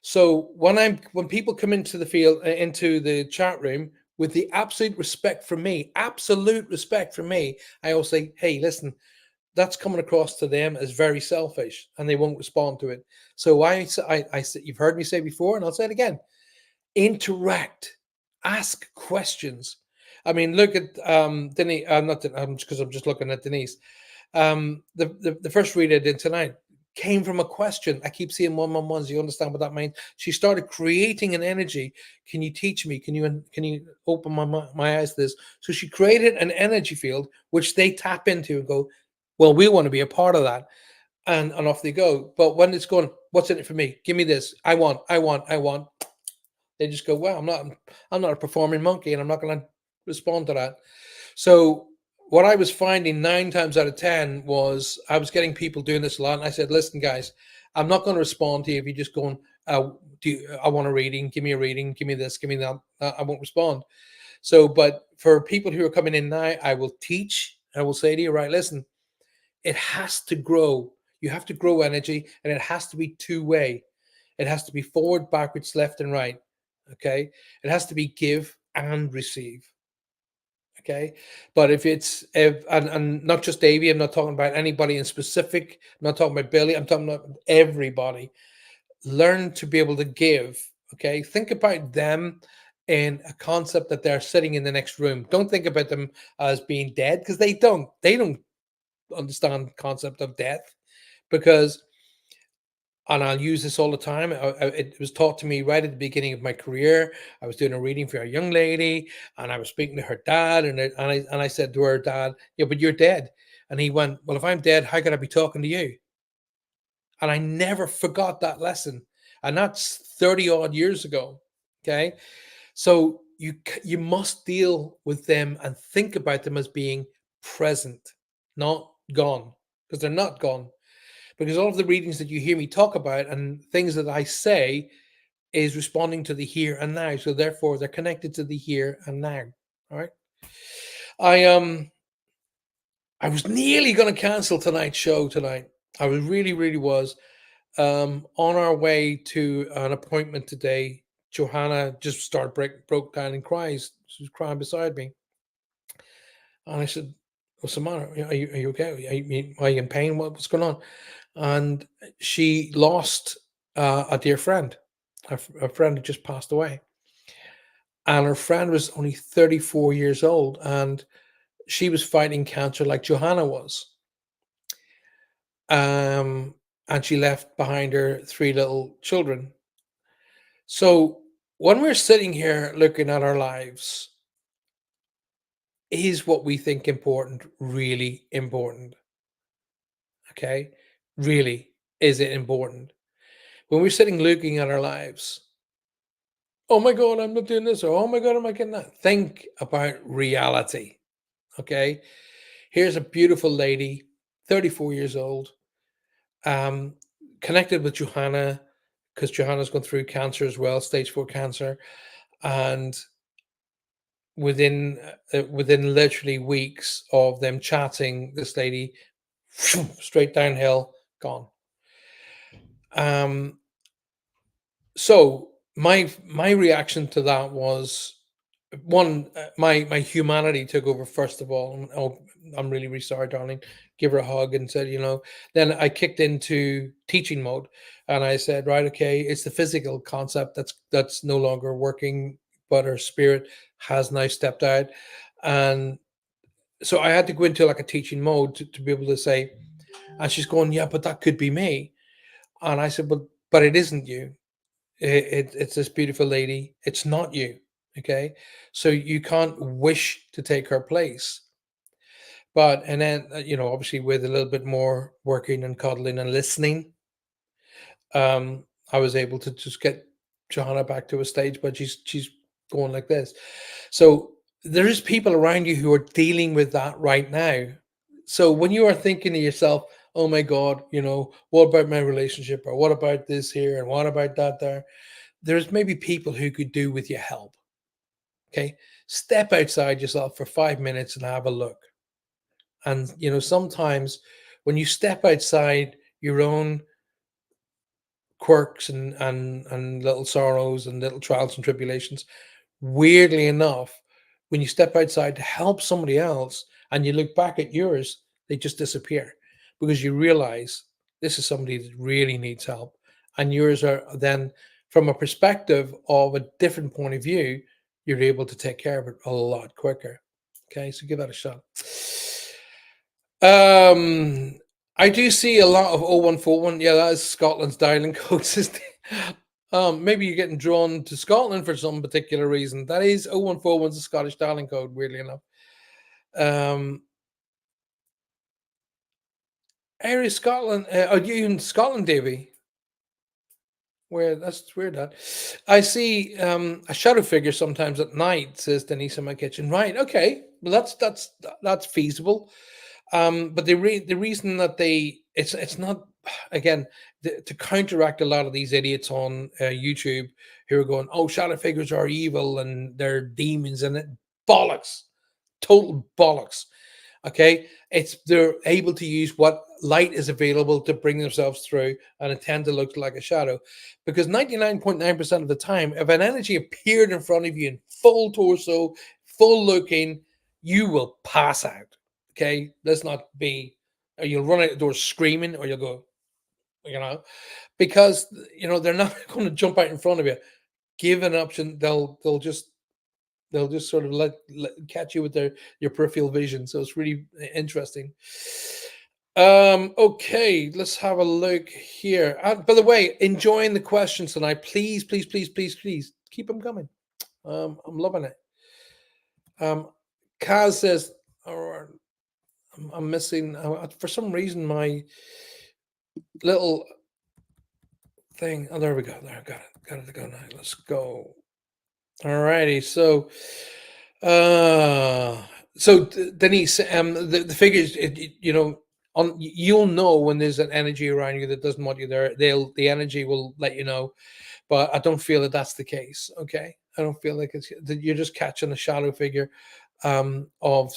So when people come into the field, into the chat room with the absolute respect from me, I always say, hey, listen, that's coming across to them as very selfish, and they won't respond to it. So I you've heard me say before, and I'll say it again: interact, ask questions. I mean, look at Denise. I'm not because I'm just looking at Denise. The first read I did tonight came from a question. I keep seeing one-on-ones. You understand what that means? She started creating an energy. Can you teach me? Can you open my eyes to this? So she created an energy field which they tap into and go, well, we want to be a part of that, and off they go. But when it's going, what's in it for me? Give me this. I want. They just go, well, I'm not a performing monkey, and I'm not going to respond to that. So what I was finding 9 times out of 10 was I was getting people doing this a lot, and I said, listen, guys, I'm not going to respond to you if you're just going, I want a reading, give me a reading, give me this, give me that. I won't respond. So, but for people who are coming in now, I will teach. I will say to you, right, listen, it has to grow. You have to grow energy, and it has to be two-way. It has to be forward, backwards, left, and right. Okay. It has to be give and receive. Okay. But and not just Davey, I'm not talking about anybody in specific, I'm not talking about Billy, I'm talking about everybody. Learn to be able to give. Okay. Think about them in a concept that they're sitting in the next room. Don't think about them as being dead, because they don't understand the concept of death, because, and I'll use this all the time. It was taught to me right at the beginning of my career. I was doing a reading for a young lady, and I was speaking to her dad, and I said to her dad, "Yeah, but you're dead." And he went, "Well, if I'm dead, how could I be talking to you?" And I never forgot that lesson, and that's 30 odd years ago. Okay, so you must deal with them and think about them as being present, not gone, because they're not gone. Because all of the readings that you hear me talk about and things that I say is responding to the here and now. So therefore, they're connected to the here and now. All right. I was nearly going to cancel tonight's show tonight. I was really was. On our way to an appointment today, Johanna just broke down and cries. She was crying beside me, and I said, "What's the matter? Are you okay? Are you in pain? What's going on?" And she lost a dear friend. A friend had just passed away, and her friend was only 34 years old, and she was fighting cancer like Johanna was. And she left behind her three little children. So when we're sitting here looking at our lives, is what we think important really important? Okay, really, is it important? When we're sitting looking at our lives, oh my God, I'm not doing this, or oh my God, am I getting that? Think about reality. Okay. Here's a beautiful lady, 34 years old, um, connected with Johanna, because Johanna's gone through cancer as well, stage 4 cancer. And within literally weeks of them chatting, this lady straight downhill, gone. Um, so my reaction to that was, one, my humanity took over first of all. Oh, I'm really sorry, darling. Give her a hug and said, Then I kicked into teaching mode, and I said, right, okay, it's the physical concept that's no longer working, but her spirit has now stepped out, and so I had to go into like a teaching mode to be able to say, and she's going, yeah, but that could be me, and I said, but it isn't you. It's this beautiful lady. It's not you. Okay. So you can't wish to take her place. But, and then, obviously with a little bit more working and cuddling and listening, I was able to just get Johanna back to a stage, but she's going like this. So there is people around you who are dealing with that right now. So when you are thinking to yourself, oh my God, what about my relationship, or what about this here, and what about that there? There's maybe people who could do with your help. Okay. Step outside yourself for 5 minutes and have a look. And, sometimes when you step outside your own quirks and little sorrows and little trials and tribulations, weirdly enough, when you step outside to help somebody else and you look back at yours, they just disappear because you realize this is somebody that really needs help. And yours are then, from a perspective of a different point of view, you're able to take care of it a lot quicker. Okay, so give that a shot. Um, I do see a lot of 0141. Yeah, that is Scotland's dialing code system. Maybe you're getting drawn to Scotland for some particular reason. That is 0141's a Scottish dialing code, weirdly enough. Area Scotland. Are you in Scotland, Davy? Where that's weird. That I see a shadow figure sometimes at night. Says Denise in my kitchen. Right. Okay. Well, that's feasible. But the reason that it's not, again, to counteract a lot of these idiots on YouTube who are going, oh, shadow figures are evil and they're demons, and it bollocks, total bollocks. Okay, they're able to use what light is available to bring themselves through, and it tend to look like a shadow, because 99.9% of the time, if an energy appeared in front of you in full torso, full looking, you will pass out. Okay, let's not be, or you'll run out the door screaming, or you'll go, because they're not going to jump out in front of you. Give an option, they'll just sort of catch you with your peripheral vision. So it's really interesting. Okay, let's have a look here. By the way, enjoying the questions tonight. Please, please, please, please, please keep them coming. I'm loving it. Kaz says, oh, I'm missing, for some reason, my little thing. Oh, there we go. There, got it. Got it to go now. Let's go. All righty. Uh, Denise, the figures, you'll know when there's an energy around you that doesn't want you there. The energy will let you know, but I don't feel that that's the case. Okay, I don't feel like it's that you're just catching a shadow figure, of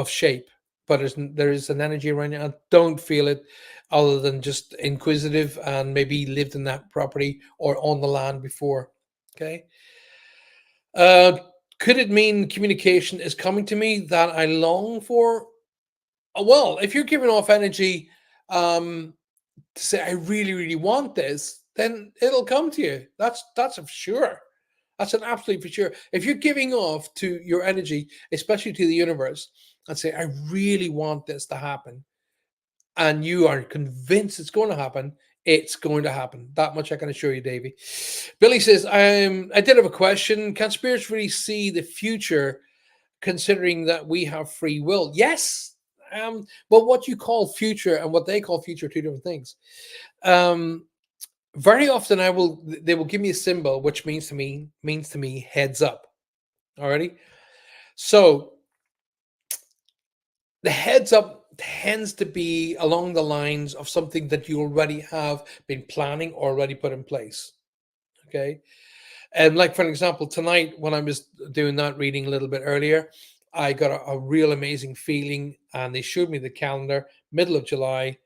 shape, but there is an energy around you. I don't feel it, other than just inquisitive and maybe lived in that property or on the land before. Okay. Uh, could it mean communication is coming to me that I long for? Well, if you're giving off energy, um, to say I really, really want this, then it'll come to you. That's a for sure. That's an absolute for sure. If you're giving off to your energy, especially to the universe, and say I really want this to happen, and you are convinced it's going to happen, it's going to happen. That much I can assure you, Davey. Billy says, I did have a question. Can spirits really see the future, considering that we have free will? Yes. But what you call future and what they call future are two different things. Very often they will give me a symbol which means to me heads up. Alrighty. So the heads up tends to be along the lines of something that you already have been planning or already put in place. Okay. And like, for example, tonight when I was doing that reading a little bit earlier, I got a real amazing feeling, and they showed me the calendar, middle of July,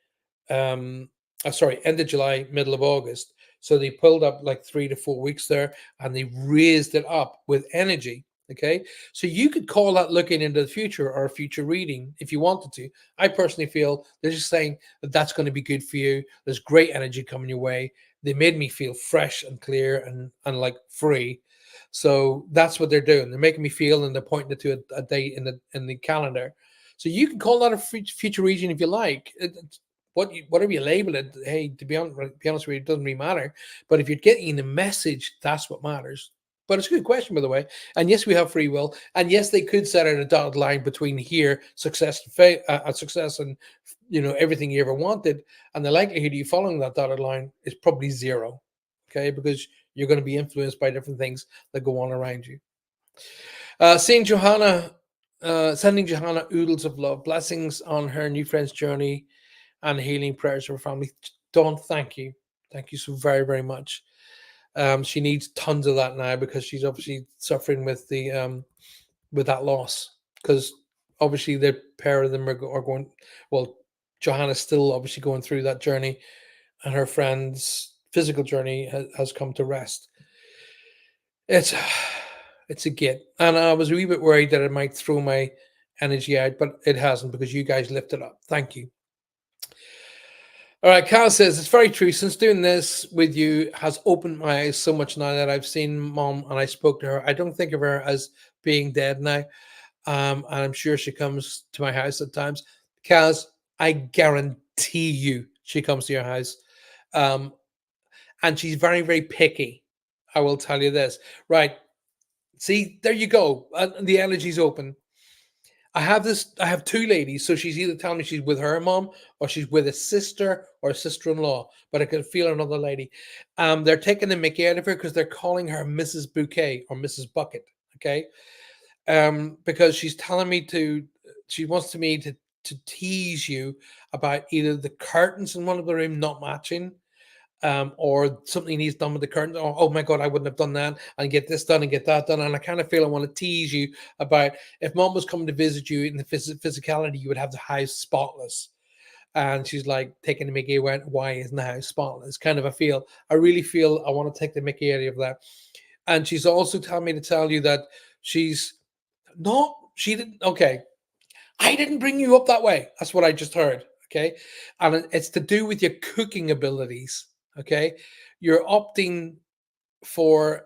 end of July, middle of August. So they pulled up like 3 to 4 weeks there, and they raised it up with energy. Okay, so you could call that looking into the future or a future reading if you wanted to. I personally feel they're just saying that that's going to be good for you. There's great energy coming your way. They made me feel fresh and clear and like free. So that's what they're doing. They're making me feel, and they're pointing to a date in the calendar. So you can call that a future reading if you like. Whatever you label it, hey, to be honest with you, it doesn't really matter. But if you're getting the message, that's what matters. But it's a good question, by the way. And yes, we have free will. And yes, they could set out a dotted line between here, success and success, and everything you ever wanted. And the likelihood of you following that dotted line is probably zero. Okay, because you're going to be influenced by different things that go on around you. Seeing Johanna, sending Johanna oodles of love, blessings on her new friend's journey, and healing prayers for her family. Dawn, thank you so very, very much. She needs tons of that now because she's obviously suffering with the with that loss, because obviously the pair of them are going, well, Johanna's still obviously going through that journey, and her friend's physical journey has come to rest. It's it's a git, and I was a wee bit worried that it might throw my energy out, but it hasn't because you guys lifted up. Thank you. All right, Carl says it's very true. Since doing this with you has opened my eyes so much now that I've seen Mom and I spoke to her. I don't think of her as being dead now, and I'm sure she comes to my house at times. Kaz, I guarantee you she comes to your house, um, and she's very, very picky. I will tell you this. Right, see, there you go. The energy's open. I have this. I have two ladies, so she's either telling me she's with her mom or she's with a sister or a sister-in-law. But I can feel another lady. They're taking the mickey out of her because they're calling her Mrs. Bouquet or Mrs. Bucket. Okay, because she's telling me to. She wants to me to tease you about either the curtains in one of the room not matching, or something needs done with the curtains. Oh my God, I wouldn't have done that, and get this done and get that done. And I kind of feel I want to tease you about if mom was coming to visit you in the physicality, you would have the house spotless. And she's like taking the mickey, went, why isn't the house spotless? Kind of a feel. I really feel I want to take the mickey out of that. And she's also telling me to tell you that she's not, she didn't, okay, I didn't bring you up that way. That's what I just heard. Okay. And it's to do with your cooking abilities. Okay. You're opting for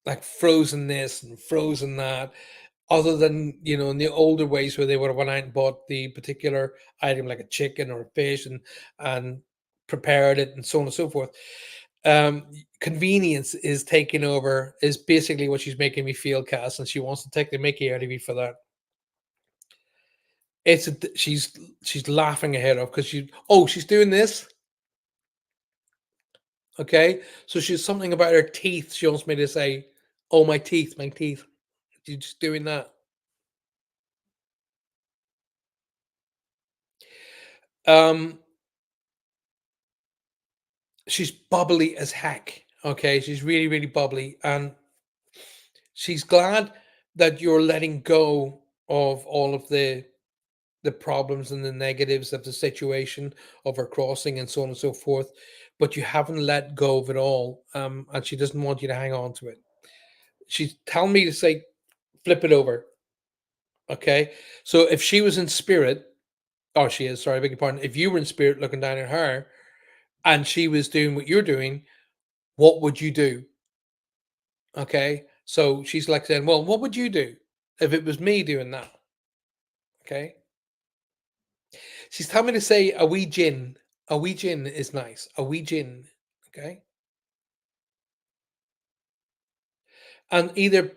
like frozen this and frozen that, other than, you know, in the older ways where they would have went out and bought the particular item like a chicken or a fish and prepared it and so on and so forth. Convenience is taking over, is basically what she's making me feel, Cass, and she wants to take the mickey out of me for that. She's laughing her head off because she's doing this. Okay, so she's something about her teeth. She wants me to say, "Oh, my teeth, my teeth." She's just doing that. Um, she's bubbly as heck. Okay, she's really, really bubbly, and she's glad that you're letting go of all of the problems and the negatives of the situation of her crossing and so on and so forth, but you haven't let go of it all, and she doesn't want you to hang on to it. She's telling me to say, flip it over. Okay. So if she was in spirit, oh, she is, sorry, I beg your pardon. If you were in spirit looking down at her and she was doing what you're doing, what would you do? Okay. So she's like saying, well, what would you do if it was me doing that? Okay. She's telling me to say a wee gin. A wee gin is nice. A wee gin. Okay. And either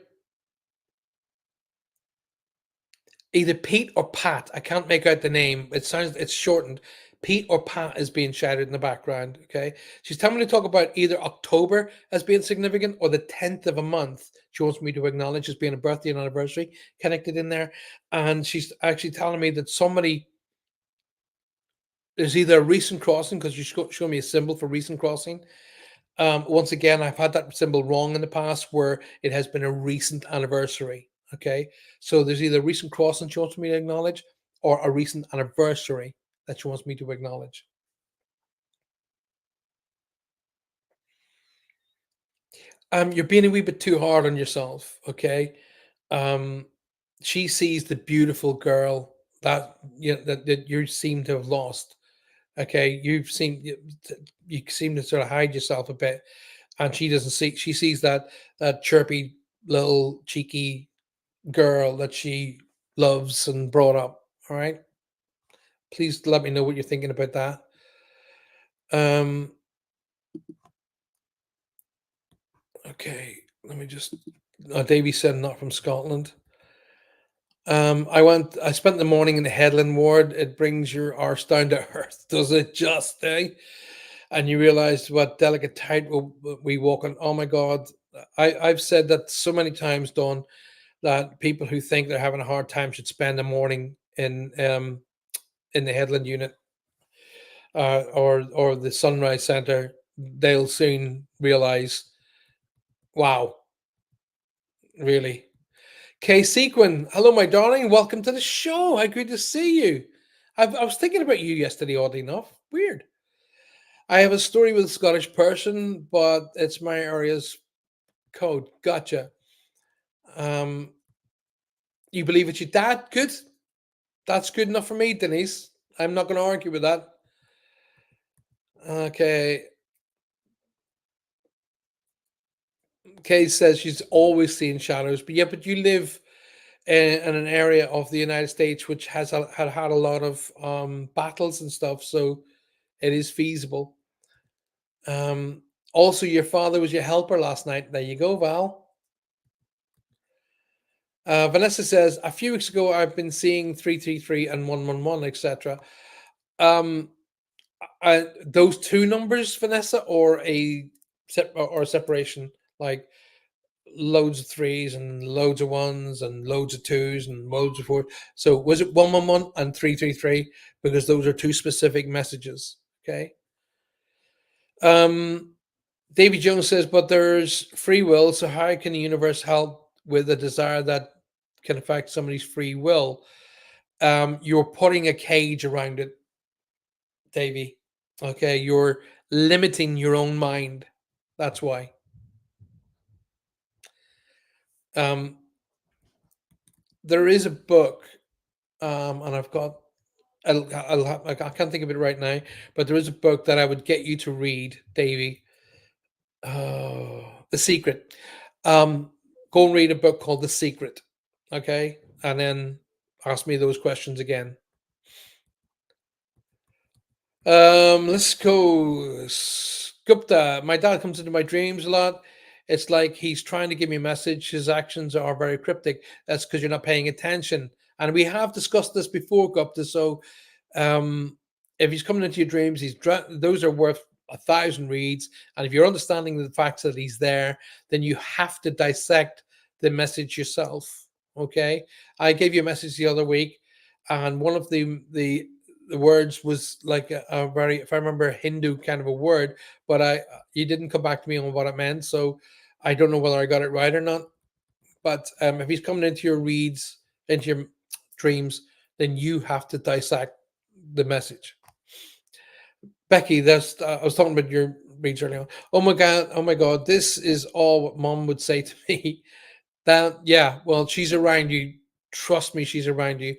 Pete or Pat. I can't make out the name. It's shortened. Pete or Pat is being shouted in the background. Okay. She's telling me to talk about either October as being significant or the 10th of a month. She wants me to acknowledge as being a birthday and anniversary connected in there. And she's actually telling me that there's either a recent crossing, because you show me a symbol for recent crossing. Once again, I've had that symbol wrong in the past where it has been a recent anniversary. Okay. So there's either a recent crossing she wants me to acknowledge or a recent anniversary that she wants me to acknowledge. You're being a wee bit too hard on yourself. Okay. Um, she sees the beautiful girl that that you seem to have lost. Okay. You seem to sort of hide yourself a bit, and she doesn't see. She sees that chirpy little cheeky girl that she loves and brought up. All right. Please let me know what you're thinking about that. Um, okay. Let me just. Davy said not from Scotland. I spent the morning in the Headland ward. It brings your arse down to earth, does it just, eh? And you realize what delicate tightrope we walk on. Oh my God. I've said that so many times, Dawn, that people who think they're having a hard time should spend the morning in the Headland unit. or the Sunrise Center, they'll soon realize, wow, really. Kay Sequin, hello, my darling. Welcome to the show. How good to see you. I was thinking about you yesterday, oddly enough. Weird. I have a story with a Scottish person, but it's my area's code. Gotcha. Um, you believe it's your dad? Good. That's good enough for me, Denise. I'm not going to argue with that. Okay. Kay says she's always seeing shadows, but yeah, but you live in an area of the United States which had a lot of battles and stuff, so it is feasible. Also, your father was your helper last night. There you go, Val. Vanessa says a few weeks ago I've been seeing 333 and 111, etc. Um, those two numbers, Vanessa, or or a separation, like loads of threes and loads of ones and loads of twos and loads of fours. So was it 111 and 333? Because those are two specific messages. Okay. Davy Jones says, but there's free will, so how can the universe help with a desire that can affect somebody's free will? You're putting a cage around it, Davy. Okay, you're limiting your own mind. That's why. Um, there is a book, and I've got. I can't think of it right now, but there is a book that I would get you to read, Davy. The Secret. Go and read a book called The Secret, okay, and then ask me those questions again. Let's go. Gupta. My dad comes into my dreams a lot. It's like he's trying to give me a message. His actions are very cryptic. That's because you're not paying attention. And we have discussed this before, Gupta. So, um, if he's coming into your dreams, those are worth 1,000 reads. And if you're understanding the facts that he's there, then you have to dissect the message yourself. Okay. I gave you a message the other week, and one of the words was like a very, if I remember, Hindu kind of a word, but you didn't come back to me on what it meant, so I don't know whether I got it right or not. But if he's coming into your reads, into your dreams, then you have to dissect the message. Becky, that's I was talking about your reads earlier on. Oh my god, this is all what mom would say to me. That yeah, well, she's around you. Trust me, she's around you.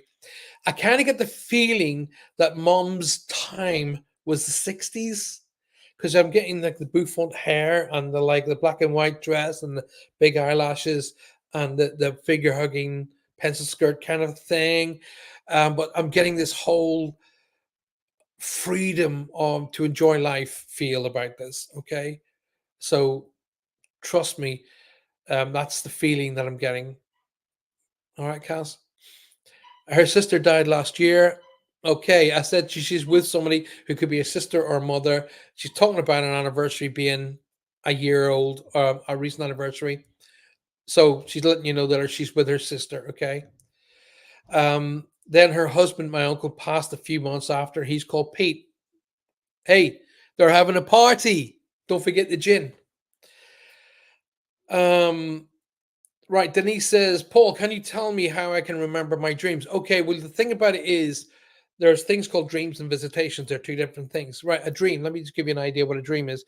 I kind of get the feeling that mom's time was the 60s, because I'm getting like the bouffant hair and the black and white dress and the big eyelashes and the figure hugging pencil skirt kind of thing. But I'm getting this whole freedom to enjoy life feel about this. Okay. So trust me, that's the feeling that I'm getting. All right, Cass. Her sister died last year. Okay, I said she's with somebody who could be a sister or a mother. She's talking about an anniversary being a year old, a recent anniversary. So she's letting you know that she's with her sister. Okay. Then her husband, my uncle, passed a few months after. He's called Pete. Hey, they're having a party. Don't forget the gin. Um, Right. Denise says, Paul, can you tell me how I can remember my dreams? Okay. Well, the thing about it is there's things called dreams and visitations. They're two different things. Right. A dream. Let me just give you an idea what a dream is.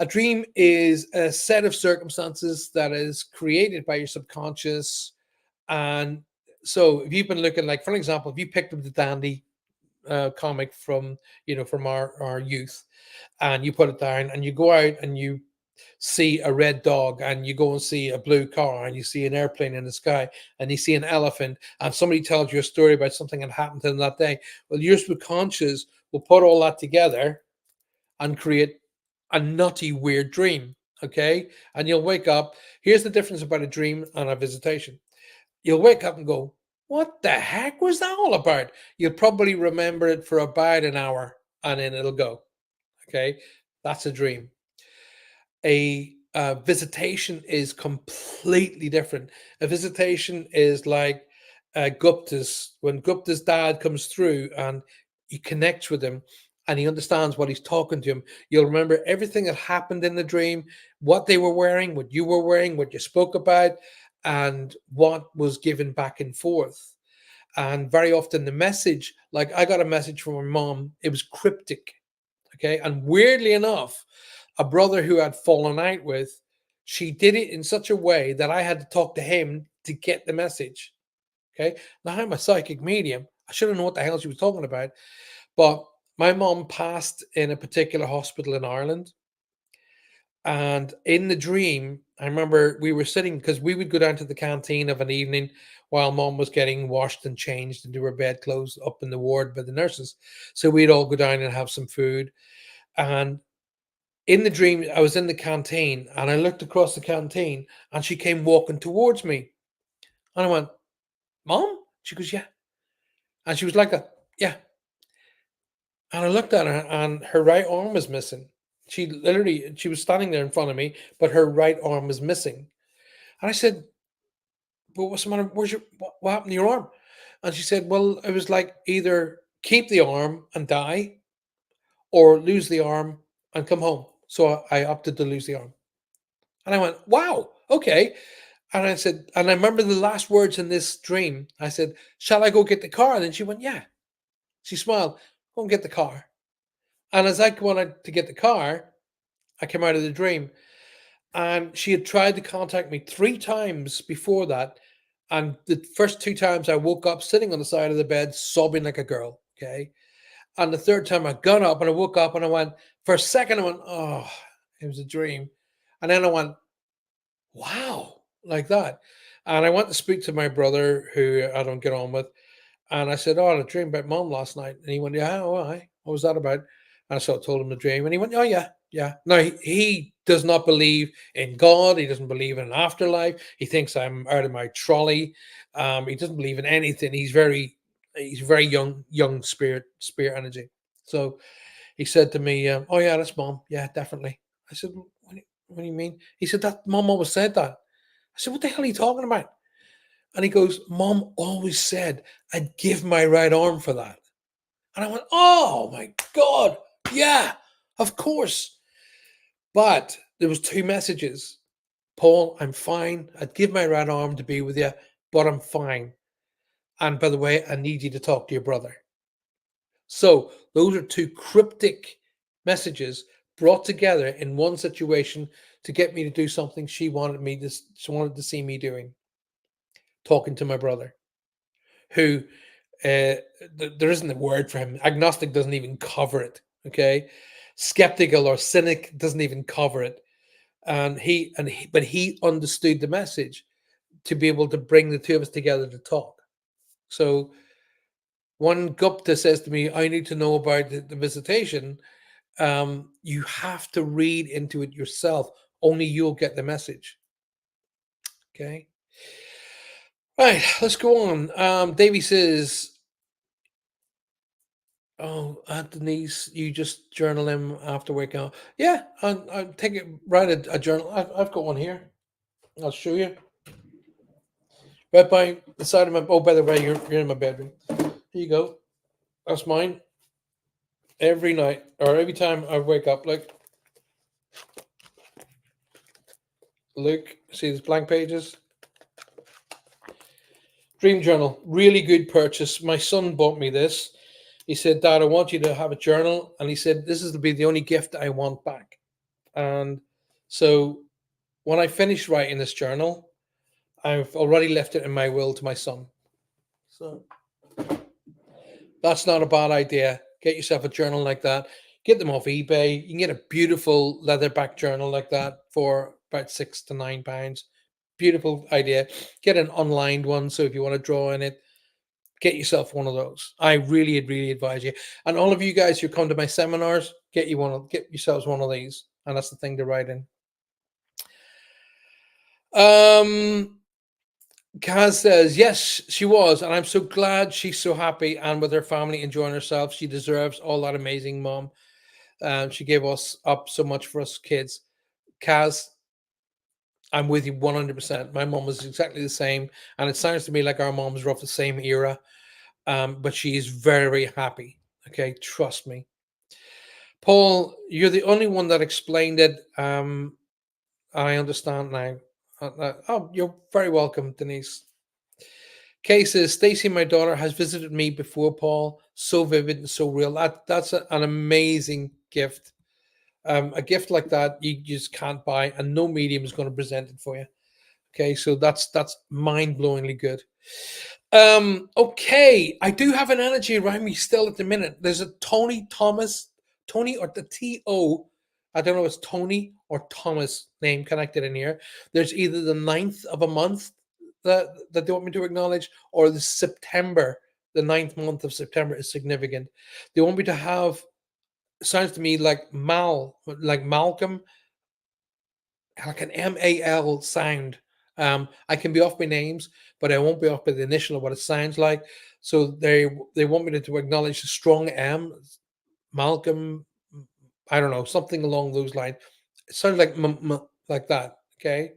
A dream is a set of circumstances that is created by your subconscious. And so if you've been looking, like, for example, if you picked up the Dandy comic from, from our youth, and you put it down and you go out and you see a red dog, and you go and see a blue car, and you see an airplane in the sky, and you see an elephant, and somebody tells you a story about something that happened to them that day. Well, your subconscious will put all that together and create a nutty, weird dream. Okay. And you'll wake up. Here's the difference about a dream and a visitation. You'll wake up and go, what the heck was that all about? You'll probably remember it for about an hour, and then it'll go. Okay. That's a dream. A visitation is completely different. A visitation is like Gupta's, when Gupta's dad comes through and he connects with him, and he understands what he's talking to him. You'll remember everything that happened in the dream, what they were wearing, what you were wearing, what you spoke about, and what was given back and forth. And very often the message, like I got a message from my mom, it was cryptic. Okay. And weirdly enough, a brother who I'd fallen out with, she did it in such a way that I had to talk to him to get the message. Okay. Now I'm a psychic medium. I should have known what the hell she was talking about. But my mom passed in a particular hospital in Ireland. And in the dream, I remember we were sitting because we would go down to the canteen of an evening while mom was getting washed and changed into her bed clothes up in the ward by the nurses. So we'd all go down and have some food. And in the dream, I was in the canteen and I looked across the canteen and she came walking towards me. And I went, Mom? She goes, Yeah. And she was like that, Yeah. And I looked at her and her right arm was missing. She was standing there in front of me, but her right arm was missing. And I said, Well, what's the matter? What happened to your arm? And she said, Well, it was like either keep the arm and die or lose the arm and come home. So I opted to lose the arm. And I went, Wow, okay. And I said, and I remember the last words in this dream. I said, Shall I go get the car? And then she went, Yeah. She smiled, Go and get the car. And as I wanted to get the car, I came out of the dream. And she had tried to contact me 3 times before that. And the first 2 times I woke up sitting on the side of the bed, sobbing like a girl. Okay. And the third time I got up and I woke up and I went, for a second, I went, Oh, it was a dream. And then I went, Wow, like that. And I went to speak to my brother who I don't get on with. And I said, Oh, I had a dream about mom last night. And he went, Yeah, why? What was that about? And so I told him the dream. And he went, Oh, yeah, yeah. Now, he does not believe in God. He doesn't believe in an afterlife. He thinks I'm out of my trolley. He doesn't believe in anything. He's very young spirit energy. So he said to me, Oh, yeah, that's mom. Yeah, definitely. I said, what do you mean? He said, That mom always said that. I said, What the hell are you talking about? And he goes, Mom always said I'd give my right arm for that. And I went, Oh my God. Yeah, of course. But there was 2 messages. Paul, I'm fine. I'd give my right arm to be with you, but I'm fine. And by the way, I need you to talk to your brother. So those are 2 cryptic messages brought together in one situation to get me to do something she wanted to see me doing, talking to my brother, who there isn't a word for him. Agnostic doesn't even cover it. Okay, skeptical or cynic doesn't even cover it. But he understood the message to be able to bring the 2 of us together to talk. So one Gupta says to me, I need to know about the visitation. You have to read into it yourself. Only you'll get the message. Okay. Right, let's go on. Davey says, Oh, Denise, you just journal him after waking up. Yeah, I'll take it, write a journal. I've got one here. I'll show you. Right by the side of my, oh, by the way, you're in my bedroom. Here you go. That's mine. Every night, or every time I wake up, look, see these blank pages? Dream journal, really good purchase. My son bought me this. He said, Dad, I want you to have a journal. And he said, This is to be the only gift I want back. And so when I finish writing this journal, I've already left it in my will to my son. So that's not a bad idea. Get yourself a journal like that. Get them off eBay. You can get a beautiful leatherback journal like that for about £6 to £9. Beautiful idea. Get an online one. So if you want to draw in it, get yourself one of those. I really advise you. And all of you guys who come to my seminars, get yourselves one of these. And that's the thing to write in. Kaz says, Yes, she was. And I'm so glad she's so happy and with her family enjoying herself. She deserves all that amazing mom. She gave us up so much for us kids. Kaz, I'm with you 100%. My mom was exactly the same. And it sounds to me like our moms were of the same era. But she is very happy. Okay, trust me. Paul, you're the only one that explained it. I understand now. Oh, you're very welcome, Denise. Kay says, Stacy, my daughter, has visited me before, Paul. So vivid and so real. That's an amazing gift. A gift like that you just can't buy, and no medium is going to present it for you. Okay, so that's mind-blowingly good. Okay, I do have an energy around me still at the minute. There's a Tony Thomas, Tony or the T-O, I don't know if it's Tony or Thomas name connected in here. There's either the 9th of a month that they want me to acknowledge, or the ninth month of September is significant. They want me to have, sounds to me like like Malcolm, like an MAL sound. I can be off by names, but I won't be off by the initial of what it sounds like. So they want me to acknowledge a strong M, Malcolm. I don't know, something along those lines. It sounds like like that. Okay,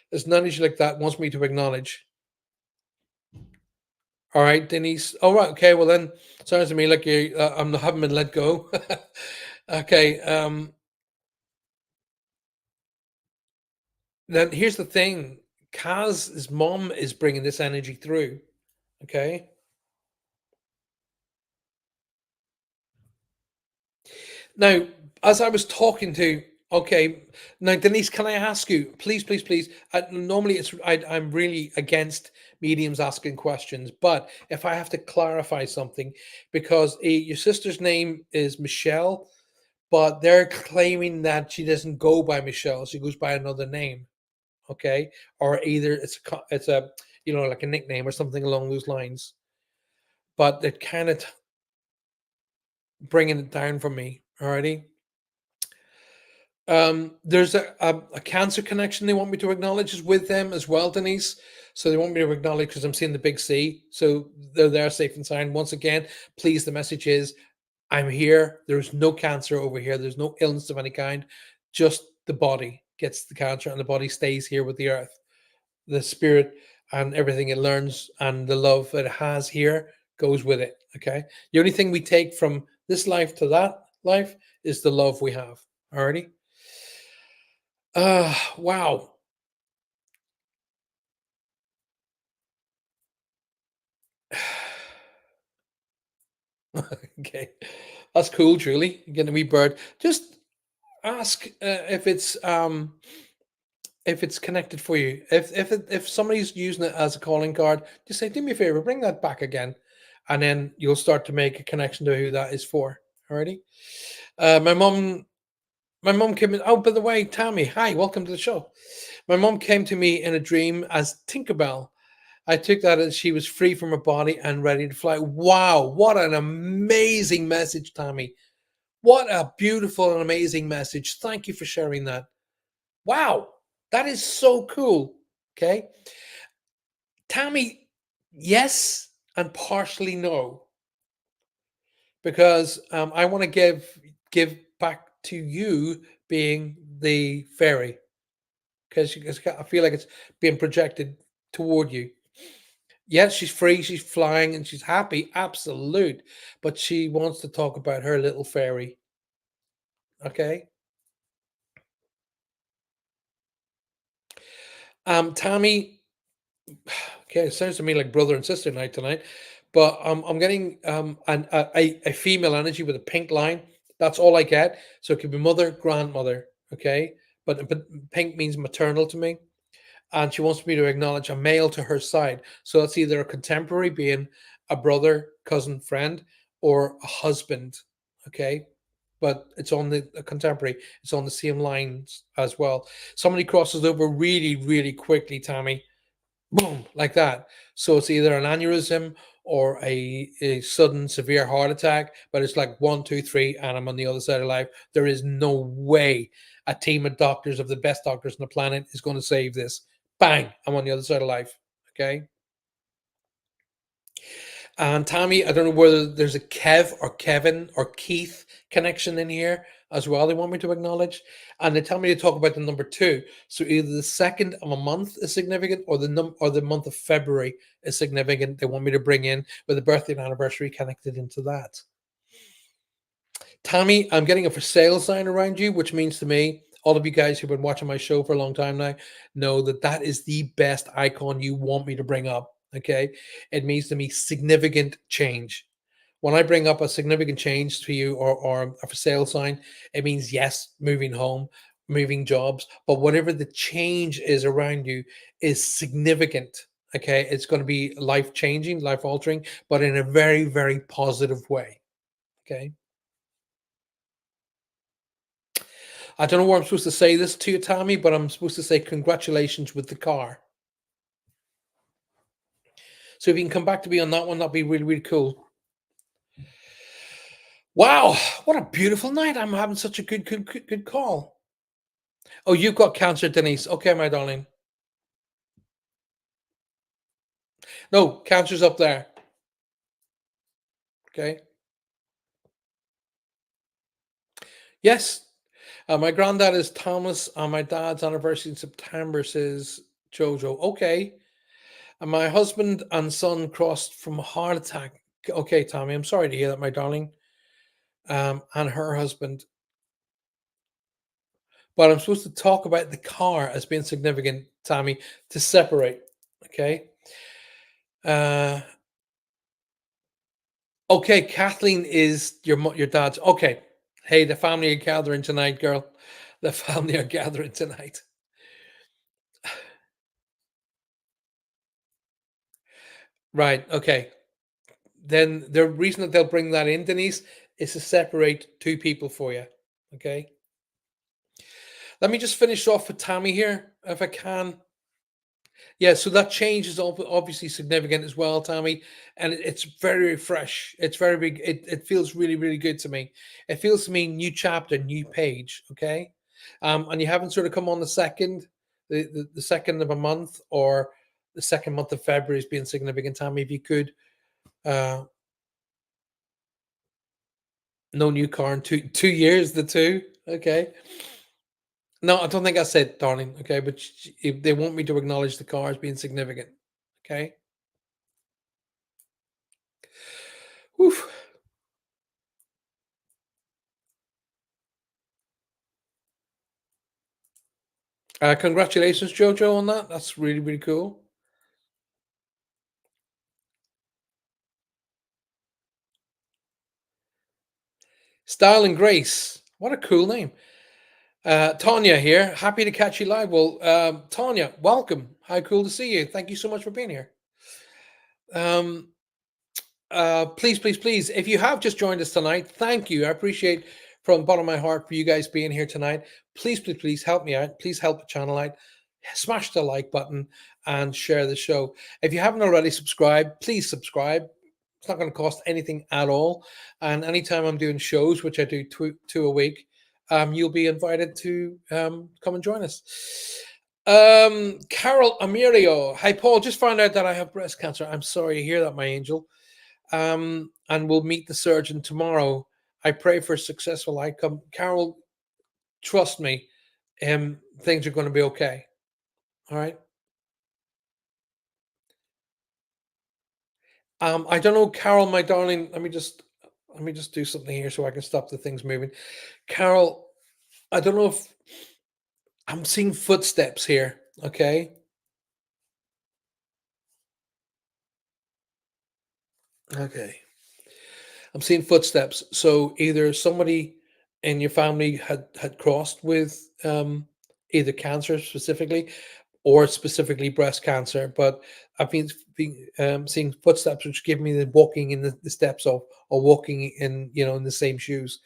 there's none issue like that wants me to acknowledge. All right, Denise. All right. Okay. Well, then sounds to me like you. I'm not having been let go. Okay. Then here's the thing. Kaz's mom is bringing this energy through. Okay. Now, as I was talking to, okay, now Denise, can I ask you, please, please, please? Normally, I'm really against mediums asking questions, but if I have to clarify something, because your sister's name is Michelle, but they're claiming that she doesn't go by Michelle, she goes by another name, okay, or either it's a like a nickname or something along those lines. But they're kind of bringing it down for me. Alrighty. There's a cancer connection they want me to acknowledge is with them as well, Denise. So they want me to acknowledge because I'm seeing the big C. So they're there safe and sound. Once again, please, the message is I'm here. There's no cancer over here. There's no illness of any kind. Just the body gets the cancer and the body stays here with the earth. The spirit and everything it learns and the love it has here goes with it. Okay. The only thing we take from this life to that life is the love we have. Alrighty. Wow. Okay, that's cool, Julie. You're getting a wee bird. Just ask if it's connected for you. If somebody's using it as a calling card, just say, "Do me a favor, bring that back again," and then you'll start to make a connection to who that is for. Alrighty. My mom. My mom came in. Oh, by the way, Tammy, hi, welcome to the show. My mom came to me in a dream as Tinkerbell. I took that as she was free from her body and ready to fly. Wow, what an amazing message, Tammy. What a beautiful and amazing message. Thank you for sharing that. Wow, that is so cool. Okay. Tammy, yes, and partially no, because I want to give back to you being the fairy because I feel like it's being projected toward you. Yes, she's free, she's flying, and she's happy, absolute. But she wants to talk about her little fairy. Okay. Tammy, okay, it sounds to me like brother and sister night tonight, but I'm getting a female energy with a pink line. That's all I get. So it could be mother, grandmother. Okay, but pink means maternal to me, and she wants me to acknowledge a male to her side. So that's either a contemporary, being a brother, cousin, friend, or a husband. Okay, but it's on the a contemporary. It's on the same lines as well. Somebody crosses over really, really quickly, Tammy, boom, like that. So it's either an aneurysm or a sudden severe heart attack, but it's like one, two, three, and I'm on the other side of life. There is no way a team of doctors, of the best doctors on the planet, is going to save this. Bang, I'm on the other side of life. Okay. And Tommy, I don't know whether there's a Kev or Kevin or Keith connection in here as well. They want me to acknowledge, and they tell me to talk about the number two. So either the second of a month is significant, or the month of February is significant. They want me to bring in with the birthday and anniversary connected into that. Tommy, I'm getting a for sale sign around you, which means to me, all of you guys who've been watching my show for a long time now know that that is the best icon you want me to bring up. Okay. It means to me significant change. When I bring up a significant change to you, or a for sale sign, it means yes, moving home, moving jobs, but whatever the change is around you is significant. Okay. It's going to be life changing, life altering, but in a very, very positive way. Okay. I don't know where I'm supposed to say this to you, Tommy, but I'm supposed to say congratulations with the car. So if you can come back to me on that one, that'd be really, really cool. Wow, what a beautiful night. I'm having such a good call. Oh, you've got cancer, Denise. Okay, my darling. No, cancer's up there. Okay. Yes. My granddad is Thomas, and my dad's anniversary in September, says Jojo. Okay. And my husband and son crossed from a heart attack. Okay, Tommy, I'm sorry to hear that, my darling. And her husband. But I'm supposed to talk about the car as being significant, Tommy, to separate. Okay. Uh, okay. Kathleen is your dad's. Okay. Hey, the family are gathering tonight, girl. The family are gathering tonight. Right. Okay. Then the reason that they'll bring that in, Denise, is to separate two people for you. Okay. Let me just finish off with Tammy here, if I can. Yeah, so that change is obviously significant as well, Tommy, and it's very fresh. It's very big. It feels really, really good to me. It feels to me new chapter, new page. Okay, and you haven't sort of come on the second, the second of a month, or the second month of February is being significant, Tommy. If you could, uh, no new car in 2 years, the two. Okay. No, I don't think I said, darling. Okay, but if they want me to acknowledge the car as being significant. Okay. Whew. Congratulations, Jojo, on that. That's really, really cool. Style and Grace. What a cool name. Tanya here. Happy to catch you live. Well, Tanya, welcome. How cool to see you. Thank you so much for being here. Um, please, please, please, if you have just joined us tonight, thank you. I appreciate from the bottom of my heart for you guys being here tonight. Please, please, please help me out. Please help the channel out. Smash the like button and share the show. If you haven't already subscribed, please subscribe. It's not going to cost anything at all. And anytime I'm doing shows, which I do two a week, you'll be invited to come and join us. Carol Amirio. Hi, Paul. Just found out that I have breast cancer. I'm sorry to hear that, my angel. And we'll meet the surgeon tomorrow. I pray for a successful outcome. Carol, trust me, things are going to be okay. All right. I don't know, Carol, my darling. Let me just do something here so I can stop the things moving. Carol, I don't know if I'm seeing footsteps here. Okay. Okay. I'm seeing footsteps. So either somebody in your family had crossed with either cancer specifically, or specifically breast cancer. But I've been seeing footsteps, which give me the walking in the steps of, or walking in, in the same shoes.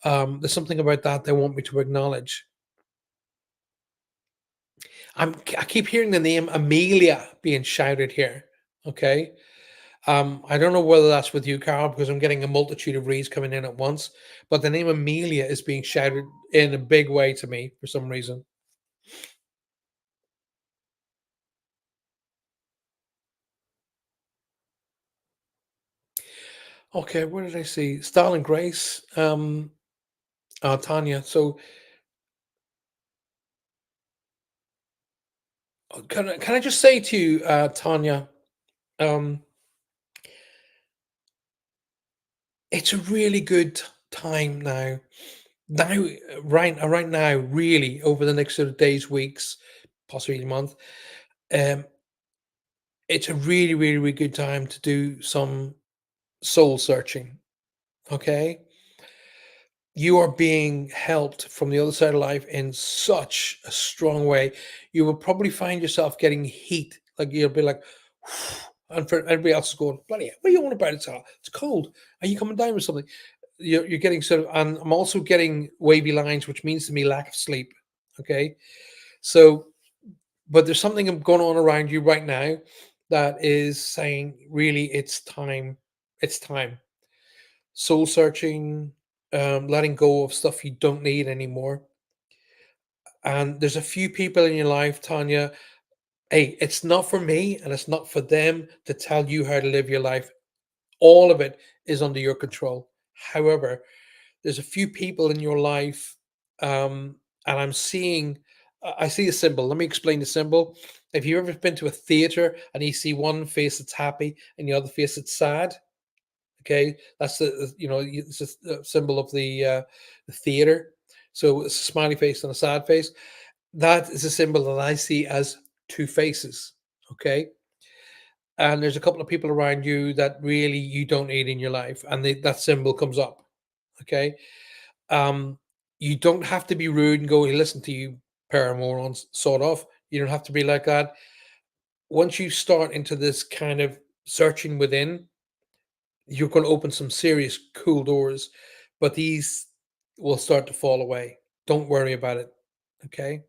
There's something about that they want me to acknowledge. I keep hearing the name Amelia being shouted here. Okay. I don't know whether that's with you, Carl, because I'm getting a multitude of reads coming in at once. But the name Amelia is being shouted in a big way to me for some reason. Okay, where did I see Starling Grace? Tanya. So can I just say to you, Tanya, um, it's a really good time now. Now, right now, really, over the next sort of days, weeks, possibly a month, um, it's a really, really, really good time to do some soul searching. Okay, you are being helped from the other side of life in such a strong way. You will probably find yourself getting heat, like you'll be like, and for everybody else is going, bloody hell, what are you on about? It's cold. Are you coming down with something? You're getting sort of, and I'm also getting wavy lines, which means to me lack of sleep. Okay, so but there's something going on around you right now that is saying, really, it's time. It's time. Soul searching, letting go of stuff you don't need anymore. And there's a few people in your life, Tanya. Hey, it's not for me and it's not for them to tell you how to live your life. All of it is under your control. However, there's a few people in your life, and I'm seeing, I see a symbol. Let me explain the symbol. If you've ever been to a theater and you see one face that's happy and the other face that's sad, okay, that's it's just a symbol of the theater. So it's a smiley face and a sad face. That is a symbol that I see as two faces. Okay, and there's a couple of people around you that really you don't need in your life, and that symbol comes up. Okay, um, you don't have to be rude and go, "Hey, listen to you, paramorons," sort of. You don't have to be like that. Once you start into this kind of searching within, you're going to open some serious cool doors, but these will start to fall away. Don't worry about it. Okay.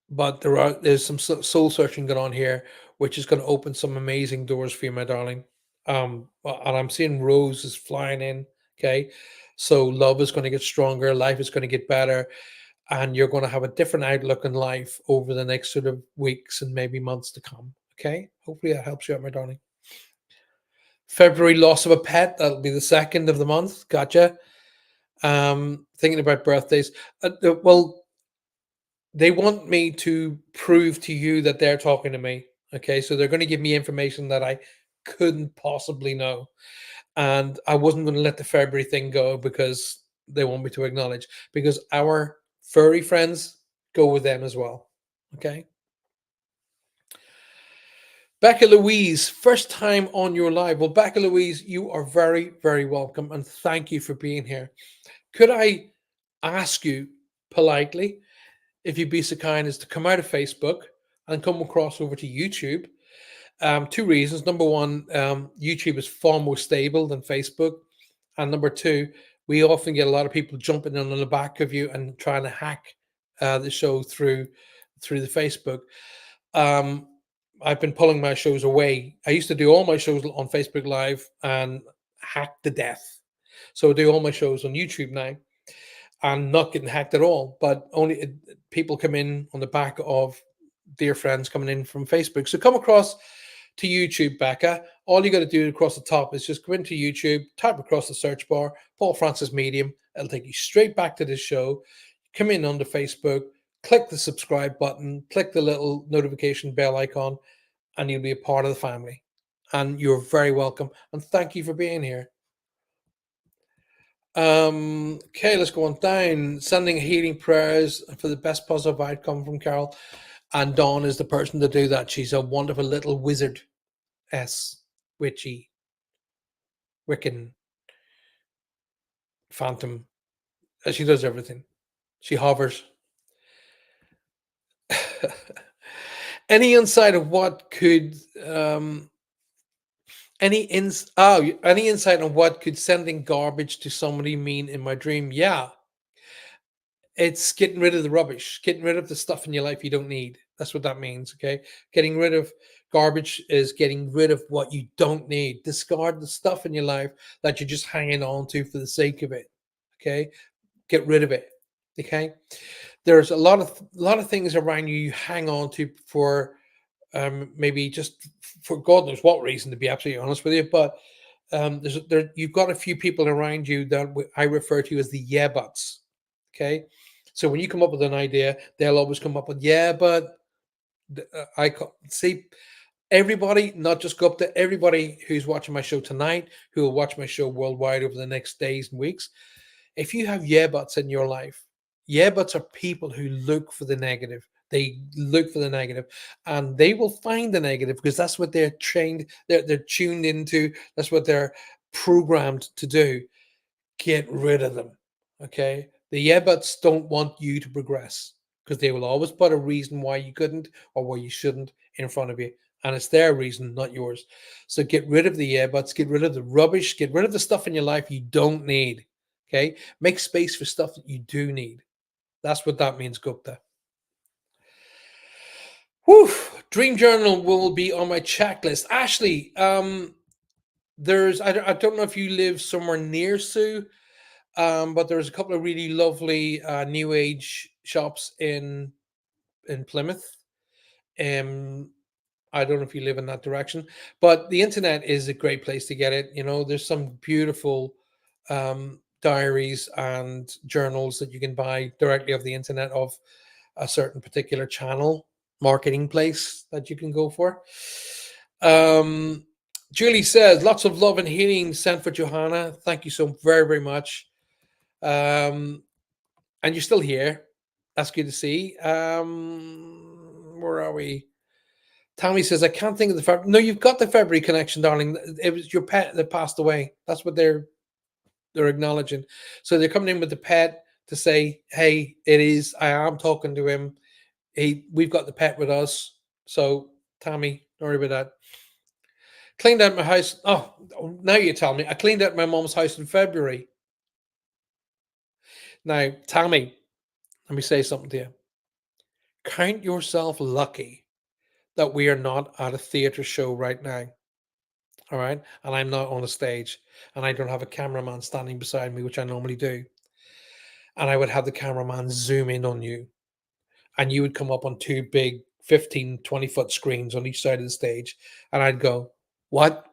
But there's some soul searching going on here, which is going to open some amazing doors for you, my darling. And I'm seeing roses flying in. Okay. So love is going to get stronger, life is going to get better, and you're going to have a different outlook in life over the next sort of weeks and maybe months to come. Okay. Hopefully that helps you out, my darling. February, loss of a pet. That'll be the second of the month. Gotcha. Thinking about birthdays. Well, they want me to prove to you that they're talking to me. Okay, so they're going to give me information that I couldn't possibly know, and I wasn't going to let the February thing go because they want me to acknowledge, because our furry friends go with them as well. Okay. Becca Louise, first time on your live. Well, Becca Louise, you are very, very welcome, and thank you for being here. Could I ask you politely if you'd be so kind as to come out of Facebook and come across over to YouTube? Two reasons. Number one, YouTube is far more stable than Facebook. And number two, we often get a lot of people jumping in on the back of you and trying to hack the show through the Facebook. Um, I've been pulling my shows away. I used to do all my shows on Facebook Live and hacked to death. So I do all my shows on YouTube now and not getting hacked at all. But only people come in on the back of dear friends coming in from Facebook. So come across to YouTube, Becca. All you got to do across the top is just go into YouTube, type across the search bar, Paul Francis Medium. It'll take you straight back to this show. Come in onto Facebook, click the subscribe button, click the little notification bell icon, and you'll be a part of the family. And you're very welcome. And thank you for being here. Okay, let's go on down. Sending healing prayers for the best positive outcome from Carol. And Dawn is the person to do that. She's a wonderful little wizard. Witchy, Wiccan, Phantom. She does everything. She hovers. Any insight of what could any insight on what could sending garbage to somebody mean in my dream? Yeah, it's getting rid of the rubbish, getting rid of the stuff in your life you don't need. That's what that means. Okay, getting rid of garbage is getting rid of what you don't need. Discard the stuff in your life that you're just hanging on to for the sake of it. Okay, get rid of it. Okay, there's a lot of things around you hang on to for maybe just for God knows what reason, to be absolutely honest with you. But you've got a few people around you that I refer to as the yeah buts. Okay, so when you come up with an idea, they'll always come up with yeah, but see. Everybody, not just Gupta, everybody who's watching my show tonight, who will watch my show worldwide over the next days and weeks, if you have yeah buts in your life, yeah buts are people who look for the negative. They look for the negative and they will find the negative because that's what they're trained, they're tuned into, that's what they're programmed to do. Get rid of them. Okay. The yeah buts don't want you to progress because they will always put a reason why you couldn't or why you shouldn't in front of you. And it's their reason, not yours. So get rid of the yeah buts, get rid of the rubbish, get rid of the stuff in your life you don't need. Okay. Make space for stuff that you do need. That's what that means, Gupta. Whew. Dream journal will be on my checklist. Ashley, there's I don't know if you live somewhere near Sue. But there's a couple of really lovely new age shops in Plymouth. Um, I don't know if you live in that direction, but the internet is a great place to get it. You know, there's some beautiful diaries and journals that you can buy directly off the internet of a certain particular channel marketing place that you can go for. Um, Julie says, lots of love and healing sent for Johanna. Thank you so very, very much. Um, and you're still here. That's good to see. Where are we? Tommy says, I can't think of the February. No, you've got the February connection, darling. It was your pet that passed away. That's what they're acknowledging. So they're coming in with the pet to say, hey, it is. I am talking to him. We've got the pet with us. So Tommy, don't worry about that. Cleaned out my house. Oh, now you tell me. I cleaned out my mom's house in February. Now, Tommy, let me say something to you. Count yourself lucky that we are not at a theater show right now. All right. And I'm not on a stage and I don't have a cameraman standing beside me, which I normally do. And I would have the cameraman zoom in on you and you would come up on two big 15, 20-foot screens on each side of the stage. And I'd go, what?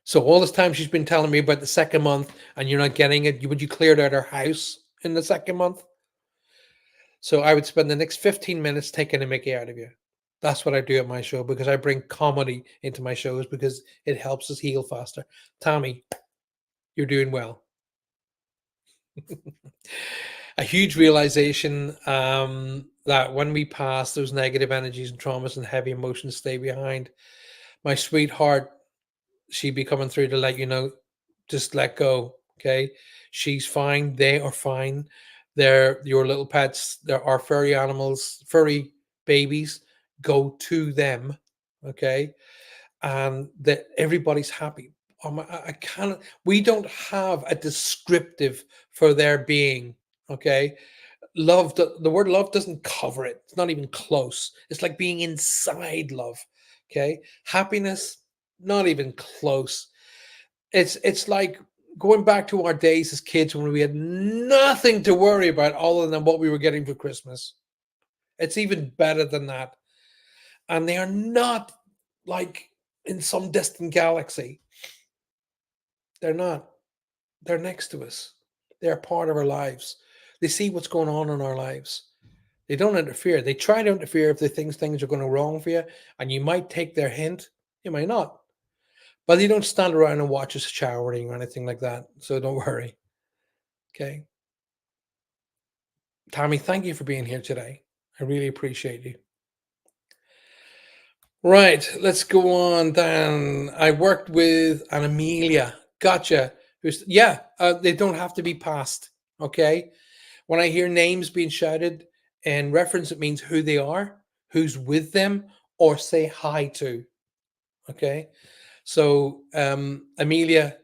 So all this time she's been telling me about the second month and you're not getting it. Would you cleared out her house in the second month? So I would spend the next 15 minutes taking a mickey out of you. That's what I do at my show because I bring comedy into my shows because it helps us heal faster. Tommy, you're doing well. A huge realization that when we pass, those negative energies and traumas and heavy emotions stay behind. My sweetheart, she'd be coming through to let you know, just let go. Okay. She's fine. They are fine. They're your little pets. There are furry animals, furry babies. Go to them. Okay. And that everybody's happy. I can't, we don't have a descriptive for their being. Okay. Love, the word love doesn't cover it. It's not even close. It's like being inside love. Okay. Happiness, not even close. It's like going back to our days as kids when we had nothing to worry about other than what we were getting for Christmas. It's even better than that. And they are not like in some distant galaxy. They're not. They're next to us. They're part of our lives. They see what's going on in our lives. They don't interfere. They try to interfere if they think things are going wrong for you, and you might take their hint. You might not. But they don't stand around and watch us showering or anything like that. So don't worry. Okay. Tommy, thank you for being here today. I really appreciate you. Right, let's go on then. I worked with an Amelia. Gotcha. Who's they don't have to be passed. Okay. When I hear names being shouted in reference, it means who they are, who's with them, or say hi to. Okay. So Amelia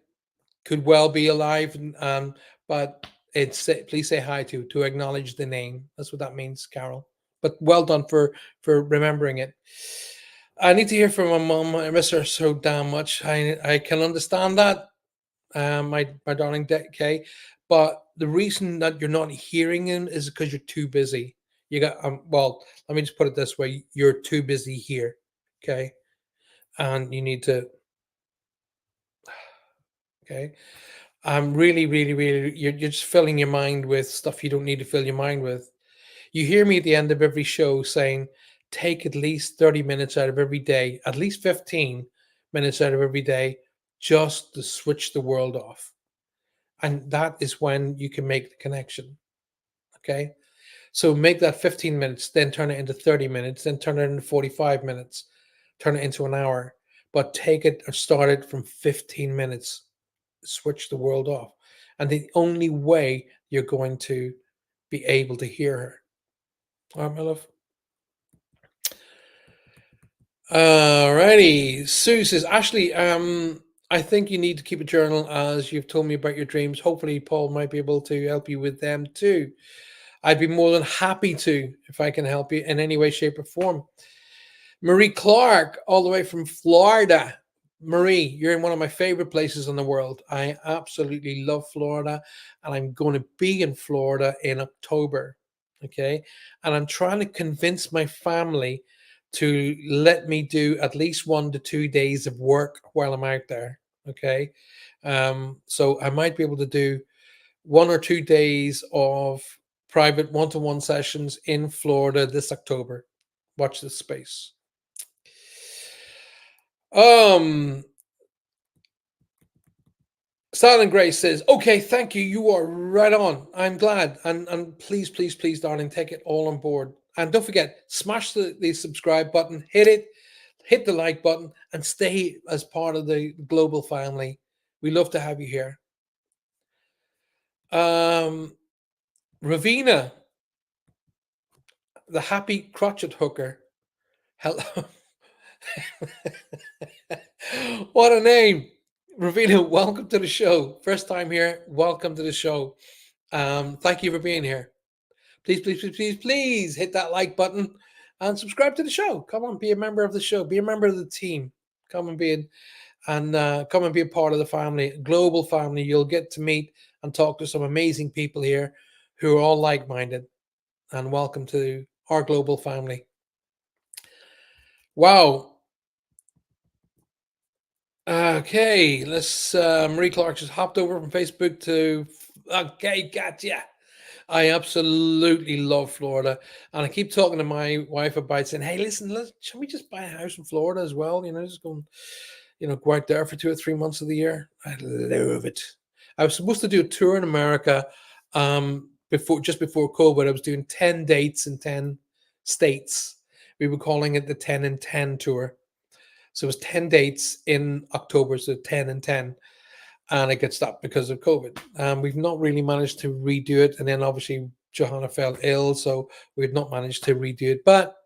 could well be alive, but please say hi to acknowledge the name. That's what that means, Carol. But well done for remembering it. I need to hear from my mom. I miss her so damn much. I can understand that, my darling Kay. But the reason that you're not hearing him is because you're too busy. You got well. Let me just put it this way: you're too busy here, okay, and you need to. Okay, I'm really, really, really. You're just filling your mind with stuff you don't need to fill your mind with. You hear me at the end of every show saying, take at least 30 minutes out of every day, at least 15 minutes out of every day, just to switch the world off. And that is when you can make the connection. Okay. So make that 15 minutes, then turn it into 30 minutes, then turn it into 45 minutes, turn it into an hour. But take it or start it from 15 minutes, switch the world off. And the only way you're going to be able to hear her. All right, my love. Alrighty. Sue says, Ashley, I think you need to keep a journal as you've told me about your dreams. Hopefully, Paul might be able to help you with them too. I'd be more than happy to if I can help you in any way, shape, or form. Marie Clark, all the way from Florida. Marie, you're in one of my favorite places in the world. I absolutely love Florida, and I'm going to be in Florida in October. Okay. And I'm trying to convince my family to let me do at least 1 to 2 days of work while I'm out there. Okay. So I might be able to do 1 or 2 days of private one-to-one sessions in Florida this October. Watch this space. Silent Grace says, okay, thank you. You are right on. I'm glad. And please, please, please, darling, take it all on board. And don't forget, smash the subscribe button, hit it, hit the like button, and stay as part of the global family. We love to have you here. Ravina, the happy crotchet hooker. Hello. What a name. Ravina, welcome to the show. First time here. Welcome to the show. Thank you for being here. Please, please, please, please, please hit that like button and subscribe to the show. Come on, be a member of the show. Be a member of the team. Come and be come and be a part of the family, global family. You'll get to meet and talk to some amazing people here who are all like-minded. And welcome to our global family. Wow. Okay, let's. Marie Clark just hopped over from Facebook to. Okay, gotcha. I absolutely love Florida, and I keep talking to my wife about saying, "Hey, listen, shall we just buy a house in Florida as well? Just go out there for 2 or 3 months of the year. I love it. I was supposed to do a tour in America, just before COVID. I was doing 10 dates in 10 states. We were calling it the 10 and 10 tour. So it was 10 dates in October, so 10 and 10, and it got stopped because of COVID. We've not really managed to redo it, and then obviously Johanna fell ill, so we've not managed to redo it. But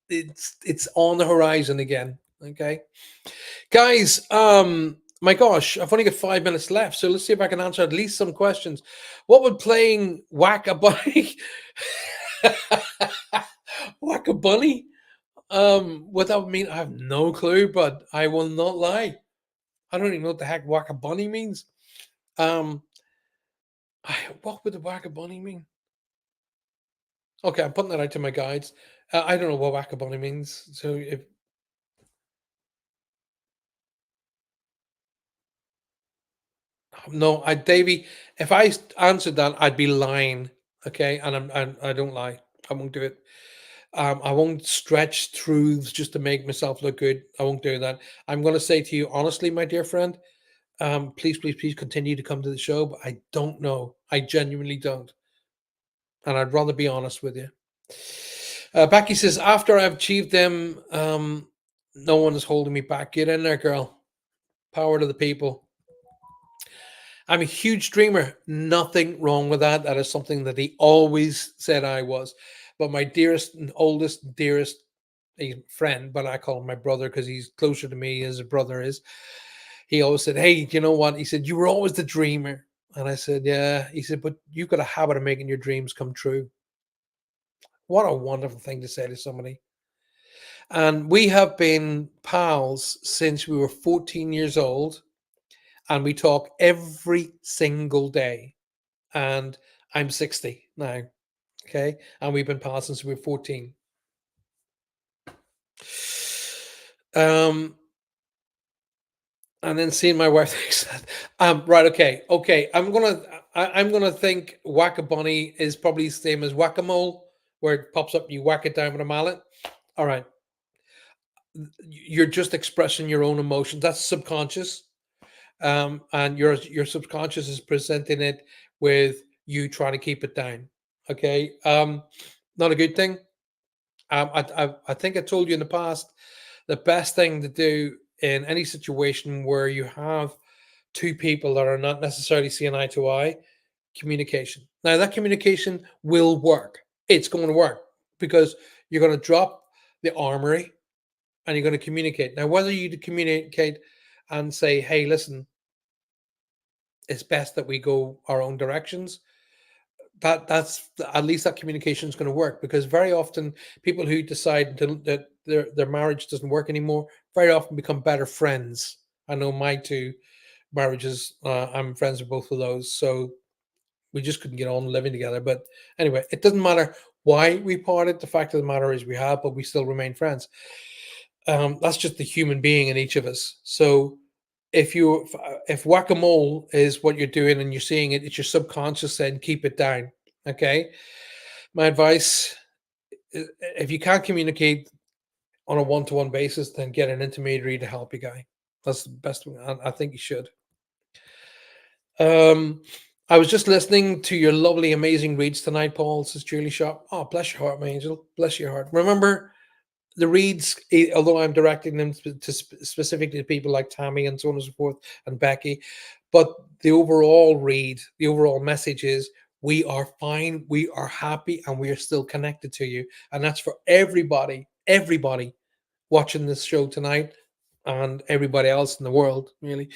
it's on the horizon again. Okay, guys. My gosh, I've only got 5 minutes left, so let's see if I can answer at least some questions. What would playing Whack a Bunny? Whack a Bunny? What that would mean, I have no clue, but I will not lie. I don't even know what the heck Whack a Bunny means. Um, what would the Whack a Bunny mean? Okay, I'm putting that out to my guides. I don't know what Whack a Bunny means. So if no, Davey, if I answered that, I'd be lying. Okay, and I don't lie. I won't do it. I won't stretch truths just to make myself look good. I won't do that. I'm going to say to you honestly, my dear friend, please, please, please continue to come to the show. But I don't know. I genuinely don't. And I'd rather be honest with you. Becky says, after I've achieved them, no one is holding me back. Get in there, girl. Power to the people. I'm a huge dreamer. Nothing wrong with that. That is something that he always said I was. But my dearest and oldest, dearest friend, but I call him my brother because he's closer to me as a brother is. He always said, hey, you know what? He said, you were always the dreamer. And I said, yeah. He said, but you've got a habit of making your dreams come true. What a wonderful thing to say to somebody. And we have been pals since we were 14 years old. And we talk every single day. And I'm 60 now. Okay. And we've been pals since we were 14. And then seeing my wife thinks that, right, okay. I'm gonna think Whack a Bunny is probably the same as whack-a-mole, where it pops up, you whack it down with a mallet. All right, you're just expressing your own emotions. That's subconscious, and your subconscious is presenting it with you trying to keep it down. Okay, not a good thing. I think I told you in the past the best thing to do in any situation where you have two people that are not necessarily seeing eye to eye, communication. Now that communication will work. It's going to work because you're going to drop the armory and you're going to communicate. Now, whether you communicate and say, "Hey, listen, it's best that we go our own directions," that's at least that communication is going to work, because very often people who decide that their marriage doesn't work anymore very often become better friends. I know my two marriages, I'm friends with both of those, so we just couldn't get on living together. But anyway, it doesn't matter why we parted. The fact of the matter is we have, but we still remain friends. That's just the human being in each of us. So if whack-a-mole is what you're doing and you're seeing it, it's your subconscious saying keep it down. Okay, my advice: if you can't communicate on a one-to-one basis, then get an intermediary to help you, guy. That's the best one. I think you should. Um, I was just listening to your lovely, amazing reads tonight, Paul, says Julie Shop. Oh, bless your heart, my angel. Bless your heart. Remember, the reads, although I'm directing them to specifically to people like Tammy and so on and so forth, and Becky, but the overall read, the overall message is we are fine, we are happy, and we are still connected to you. And that's for everybody watching this show tonight and everybody else in the world, really.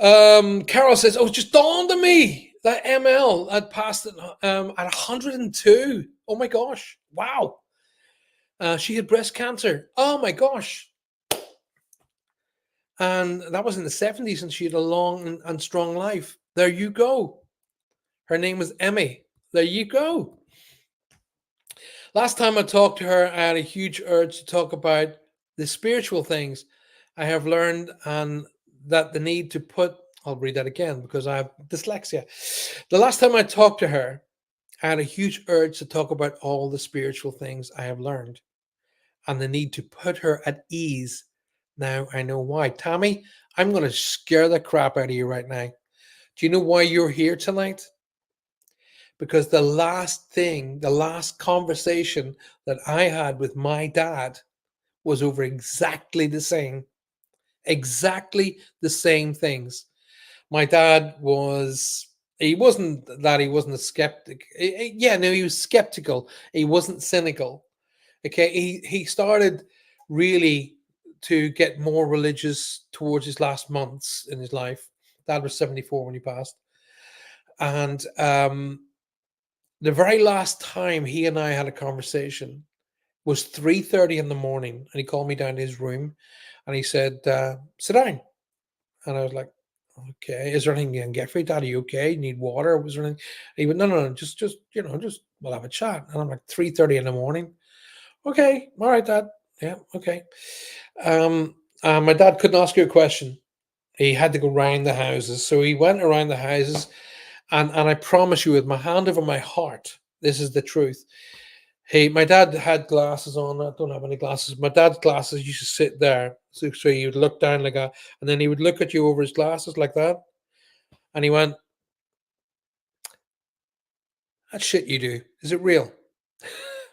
Carol says, "Oh, it just dawned on me that ML had passed at 102. Oh my gosh! Wow, she had breast cancer. Oh my gosh!" And that was in the 70s, and she had a long and strong life. There you go. Her name was Emmy. There you go. Last time I talked to her, I had a huge urge to talk about the spiritual things I have learned, and that the need to put, I'll read that again because I have dyslexia. The last time I talked to her, I had a huge urge to talk about all the spiritual things I have learned and the need to put her at ease. Now I know why. Tammy, I'm going to scare the crap out of you right now. Do you know why you're here tonight? Because the last conversation that I had with my dad was over exactly the same things. My dad he wasn't a skeptic. Yeah, no, he was skeptical. He wasn't cynical. Okay, he started really to get more religious towards his last months in his life. Dad was 74 when he passed. And the very last time he and I had a conversation was 3:30 in the morning, and he called me down to his room and he said, "Sit down." And I was like, "Okay, is there anything you can get for you, Dad? Are you okay? You need water? Was there anything?" He went, "No, just just we'll have a chat." And I'm like, 3:30 in the morning. Okay, all right, Dad. Yeah, okay. My dad couldn't ask you a question. He had to go round the houses. So he went around the houses, and I promise you, with my hand over my heart, this is the truth. My dad had glasses on. I don't have any glasses. My dad's glasses used to sit there. So he would look down like that, and then he would look at you over his glasses like that. And he went, "That shit you do, is it real?"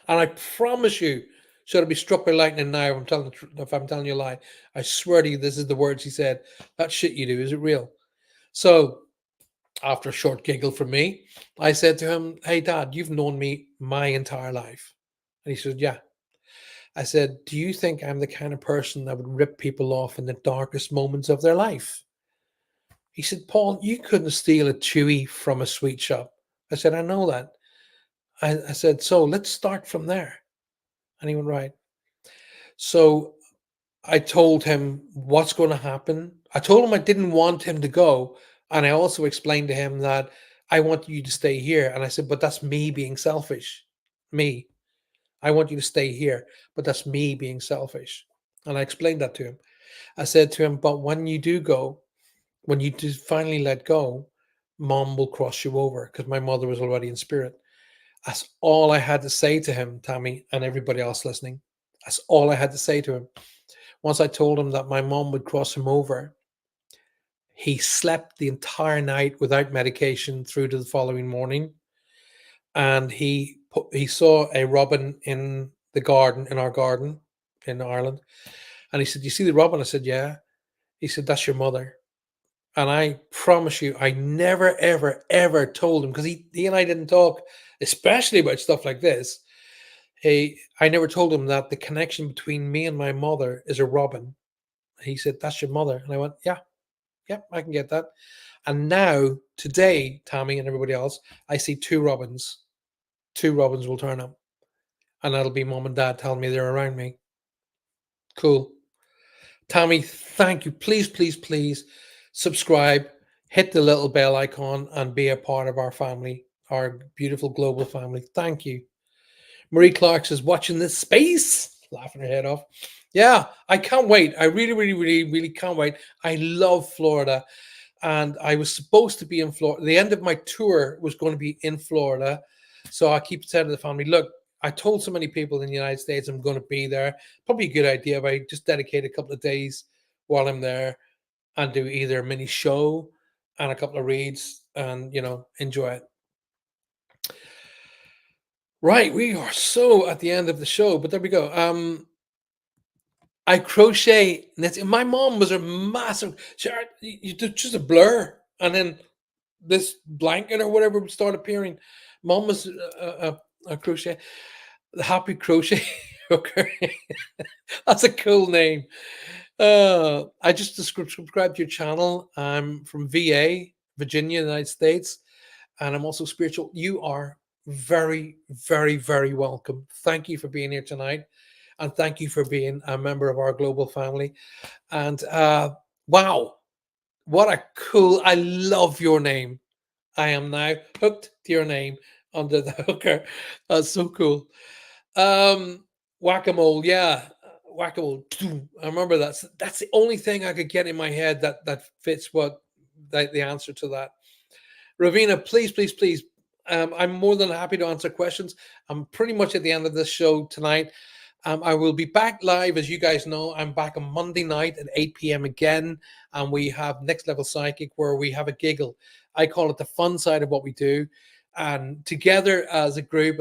And I promise you, should I be struck by lightning now if I'm telling you a lie, I swear to you, this is the words he said. "That shit you do, is it real?" So after a short giggle from me, I said to him, "Hey, Dad, you've known me my entire life." And he said, "Yeah." I said, "Do you think I'm the kind of person that would rip people off in the darkest moments of their life?" He said, "Paul, you couldn't steal a Chewy from a sweet shop." I said, "I know that." I said, "So let's start from there." And he went, "Right." So I told him what's going to happen. I told him I didn't want him to go. And I also explained to him that I want you to stay here. And I said, "But that's me being selfish. Me. I want you to stay here, but that's me being selfish." And I explained that to him. I said to him, "But when you do go, when you do finally let go, Mom will cross you over," because my mother was already in spirit. That's all I had to say to him, Tammy, and everybody else listening. That's all I had to say to him. Once I told him that my mom would cross him over, he slept the entire night without medication through to the following morning. And he saw a robin in the garden, in our garden in Ireland. And he said, "You see the robin?" I said, "Yeah." He said, "That's your mother." And I promise you, I never, ever, ever told him, because he and I didn't talk, especially about stuff like this. I never told him that the connection between me and my mother is a robin. He said, "That's your mother." And I went, "Yeah, yeah, I can get that." And now, today, Tammy and everybody else, I see two robins. Two robins will turn up. And that'll be mom and dad telling me they're around me. Cool. Tammy, thank you. Please, please, please subscribe, hit the little bell icon, and be a part of our family, our beautiful global family. Thank you. Marie Clark says, "Watching this space," laughing her head off. Yeah, I can't wait. I really, really, really, really can't wait. I love Florida. And I was supposed to be in Florida. The end of my tour was going to be in Florida. So I keep saying to the family, look, I told so many people in the United States I'm going to be there. Probably a good idea if I just dedicate a couple of days while I'm there and do either a mini show and a couple of reads and, enjoy it. Right, we are so at the end of the show, but there we go. I crochet knits. My mom was a massive, just a blur, and then this blanket or whatever would start appearing. Mom was a crochet, the Happy Crochet Hooker. That's a cool name. I just subscribed to your channel. I'm from VA, Virginia, United States, and I'm also spiritual. You are very, very, very welcome. Thank you for being here tonight, and thank you for being a member of our global family. And wow, what a cool! I love your name. I am now hooked to your name under the hooker. That's so cool. Whack-a-mole, yeah. Whack-a-mole. I remember that's the only thing I could get in my head that fits what the answer to that. Ravina, please, please, please. I'm more than happy to answer questions. I'm pretty much at the end of this show tonight. I will be back live, as you guys know. I'm back on Monday night at 8 p.m. again, and we have Next Level Psychic, where we have a giggle. I call it the fun side of what we do, and together as a group,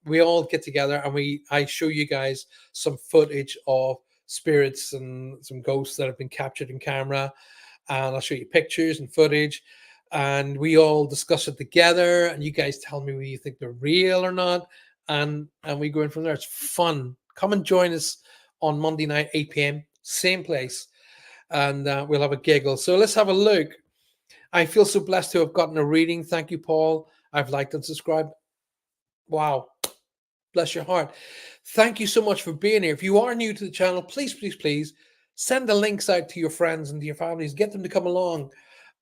we all get together and I show you guys some footage of spirits and some ghosts that have been captured in camera, and I'll show you pictures and footage, and we all discuss it together, and you guys tell me whether you think they're real or not, and we go in from there. It's fun. Come and join us on Monday night, 8 p.m., same place, and we'll have a giggle. So let's have a look. I feel so blessed to have gotten a reading. Thank you, Paul. I've liked and subscribed. Wow. Bless your heart. Thank you so much for being here. If you are new to the channel, please, please, please send the links out to your friends and to your families. Get them to come along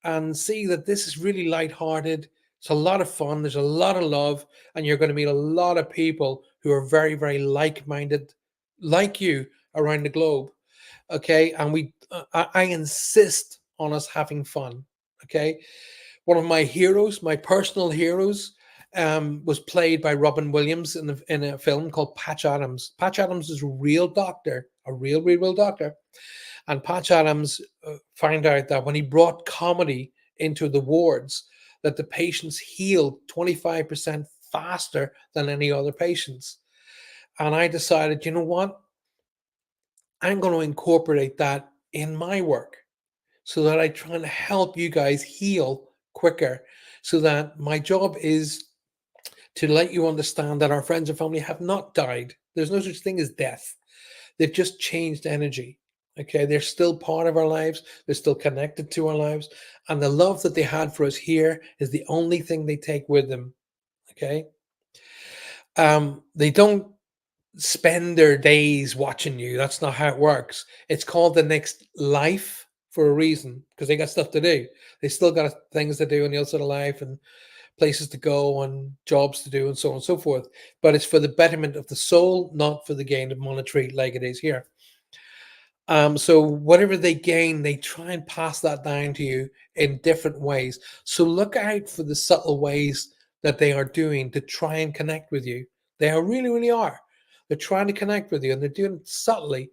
and see that this is really lighthearted. It's a lot of fun. There's a lot of love, and you're going to meet a lot of people who are very, very like-minded, like you, around the globe. Okay, and I insist on us having fun. Okay, one of my heroes, my personal heroes, was played by Robin Williams in a film called Patch Adams. Patch Adams is a real doctor, a real, real, real doctor. And Patch Adams found out that when he brought comedy into the wards, that the patients healed 25% faster than any other patients. And I decided, you know what? I'm going to incorporate that in my work so that I try and help you guys heal quicker. So that my job is to let you understand that our friends and family have not died. There's no such thing as death. They've just changed energy. Okay, they're still part of our lives. They're still connected to our lives. And the love that they had for us here is the only thing they take with them. Okay. They don't spend their days watching you. That's not how it works. It's called the next life for a reason, because they got stuff to do. They still got things to do on the outside of life and places to go and jobs to do and so on and so forth. But it's for the betterment of the soul, not for the gain of monetary like it is here. So whatever they gain, they try and pass that down to you in different ways. So look out for the subtle ways that they are doing to try and connect with you. They are really, really are. They're trying to connect with you, and they're doing it subtly.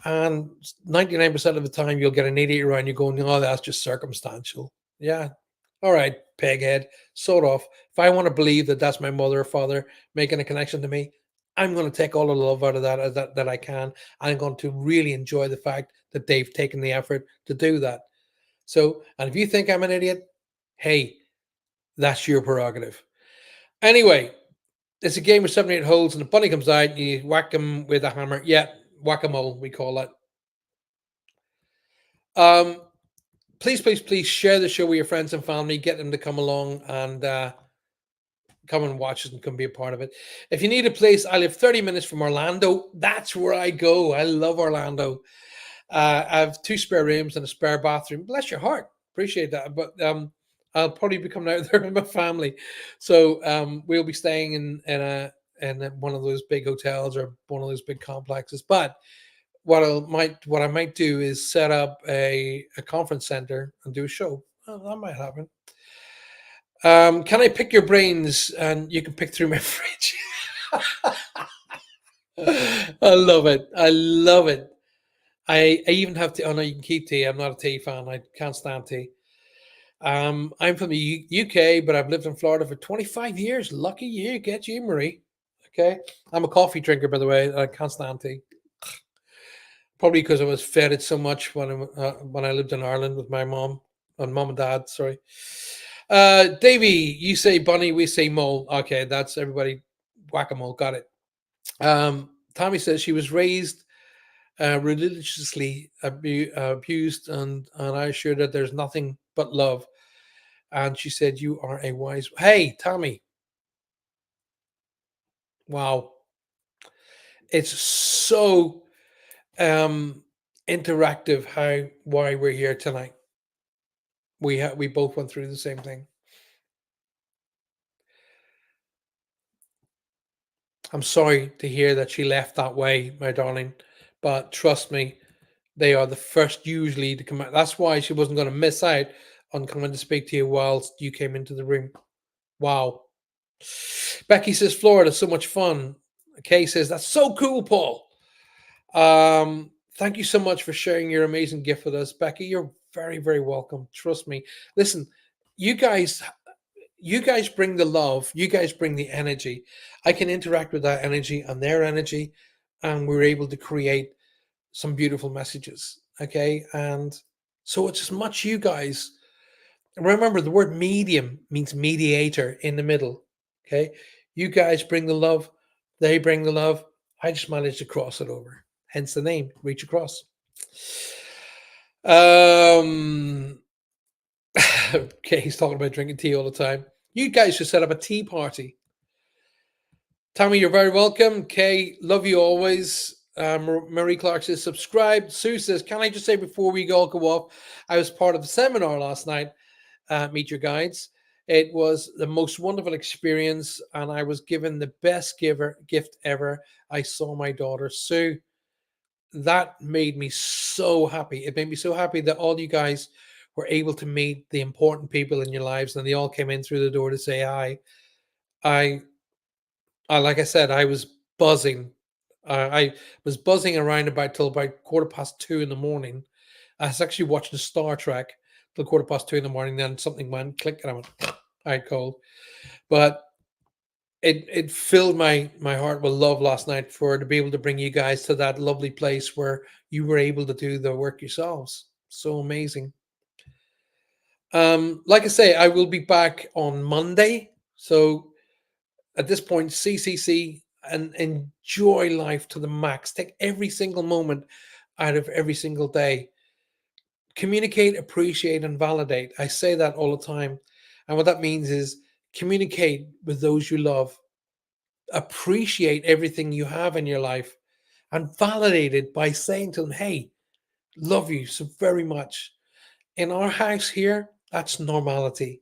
And 99% of the time, you'll get an idiot around you going, "Oh, that's just circumstantial." Yeah. All right, peghead, sort of. If I want to believe that that's my mother or father making a connection to me, I'm going to take all the love out of that I can. I'm going to really enjoy the fact that they've taken the effort to do that. So, and if you think I'm an idiot, hey, that's your prerogative. Anyway, it's a game with 7 or 8 holes, and the bunny comes out, and you whack him with a hammer. Yeah, whack-a-mole, we call it. Please, please, please share the show with your friends and family. Get them to come along and come and watch it and come be a part of it. If you need a place, I live 30 minutes from Orlando. That's where I go. I love Orlando. I have 2 spare rooms and a spare bathroom. Bless your heart. Appreciate that. But I'll probably be coming out there with my family. So we'll be staying in one of those big hotels or one of those big complexes. But what I might do is set up a conference center and do a show. Well, that might happen. Can I pick your brains and you can pick through my fridge? I love it. I love it. I even have tea. Oh no, you can keep tea. I'm not a tea fan. I can't stand tea. I'm from the UK, but I've lived in Florida for 25 years. Lucky you, get you, Marie. Okay, I'm a coffee drinker, by the way. I can't stand tea. Probably because I was fed it so much when I lived in Ireland with my mom and mom and dad. Sorry, Davey, you say bunny, we say mole. Okay, that's everybody. Whack a mole, got it. Tommy says she was raised religiously abused, and I assured her there's nothing but love. And she said, "You are a wise." Hey, Tommy! Wow, it's so interactive. Why we're here tonight? We both went through the same thing. I'm sorry to hear that she left that way, my darling, but trust me, they are the first usually to come out. That's why she wasn't going to miss out on coming to speak to you whilst you came into the room. Wow. Becky says Florida, so much fun. Kay says that's so cool, Paul. Thank you so much for sharing your amazing gift with us, Becky. You're very, very welcome. Trust me. Listen, you guys bring the love, you guys bring the energy. I can interact with that energy and their energy, and we're able to create some beautiful messages. Okay. And so it's as much you guys. Remember, the word medium means mediator in the middle. Okay. You guys bring the love, they bring the love. I just managed to cross it over. Hence the name, Reach Across. Okay, he's talking about drinking tea all the time. You guys should set up a tea party. Tommy, you're very welcome. Kay, love you always. Marie Clark says, subscribe. Sue says, can I just say before we all go off, I was part of the seminar last night, Meet Your Guides. It was the most wonderful experience, and I was given the best gift ever. I saw my daughter, Sue. That made me so happy. It made me so happy that all you guys were able to meet the important people in your lives, and they all came in through the door to say hi. Like I said, I was buzzing. I was buzzing around about till about 2:15 in the morning. I was actually watching Star Trek till 2:15 in the morning. Then something went click, and I went, I cold. But it filled my heart with love last night for to be able to bring you guys to that lovely place where you were able to do the work yourselves. So amazing. Like I say, I will be back on Monday. So at this point, CCC and enjoy life to the max. Take every single moment out of every single day. Communicate, appreciate, and validate. I say that all the time. And what that means is communicate with those you love, appreciate everything you have in your life, and validate it by saying to them, hey, love you so very much. In our house here, that's normality.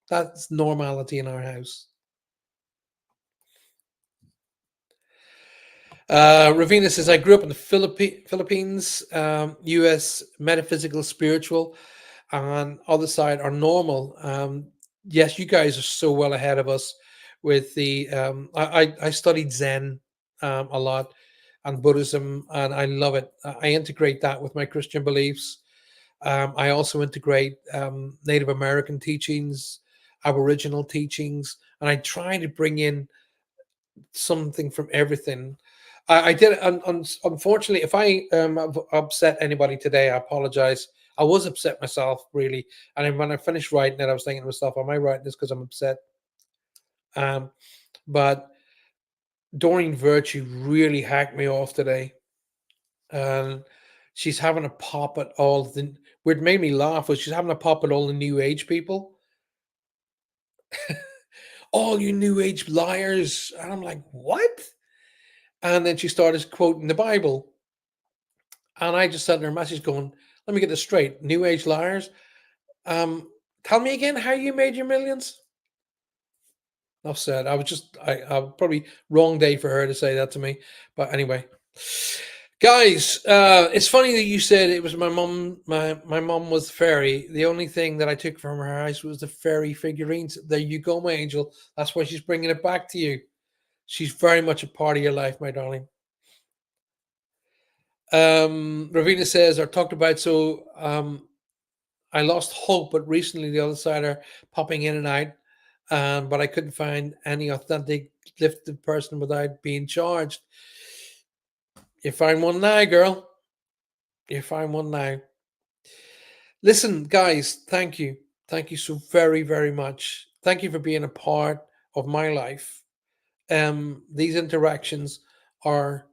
That's normality in our house. Ravina says, I grew up in the Philippines, US metaphysical, spiritual, and other side are normal. yes, you guys are so well ahead of us with the. I studied Zen a lot and Buddhism, and I love it. I integrate that with my Christian beliefs. I also integrate Native American teachings, Aboriginal teachings, and I try to bring in something from everything. I did. Unfortunately, if I have upset anybody today, I apologize. I was upset myself, really. And then when I finished writing it, I was thinking to myself, am I writing this because I'm upset? But Doreen Virtue really hacked me off today. And she's having a pop at all the. What made me laugh was she's having a pop at all the new age people. All you new age liars. And I'm like, what? And then she started quoting the Bible. And I just sent her a message going, let me get this straight. New age liars. Um, Tell me again how you made your millions. Enough said. I probably wrong day for her to say that to me. But anyway, guys, it's funny that you said it was my mom. My mom was fairy. The only thing that I took from her eyes was the fairy figurines. There you go, my angel. That's why she's bringing it back to you. She's very much a part of your life, my darling. Ravina says, or talked about, so I lost hope, but recently the other side are popping in and out, but I couldn't find any authentic lifted person without being charged. You find one now, girl. You find one now. Listen, guys, thank you. Thank you so very, very much. Thank you for being a part of my life. These interactions are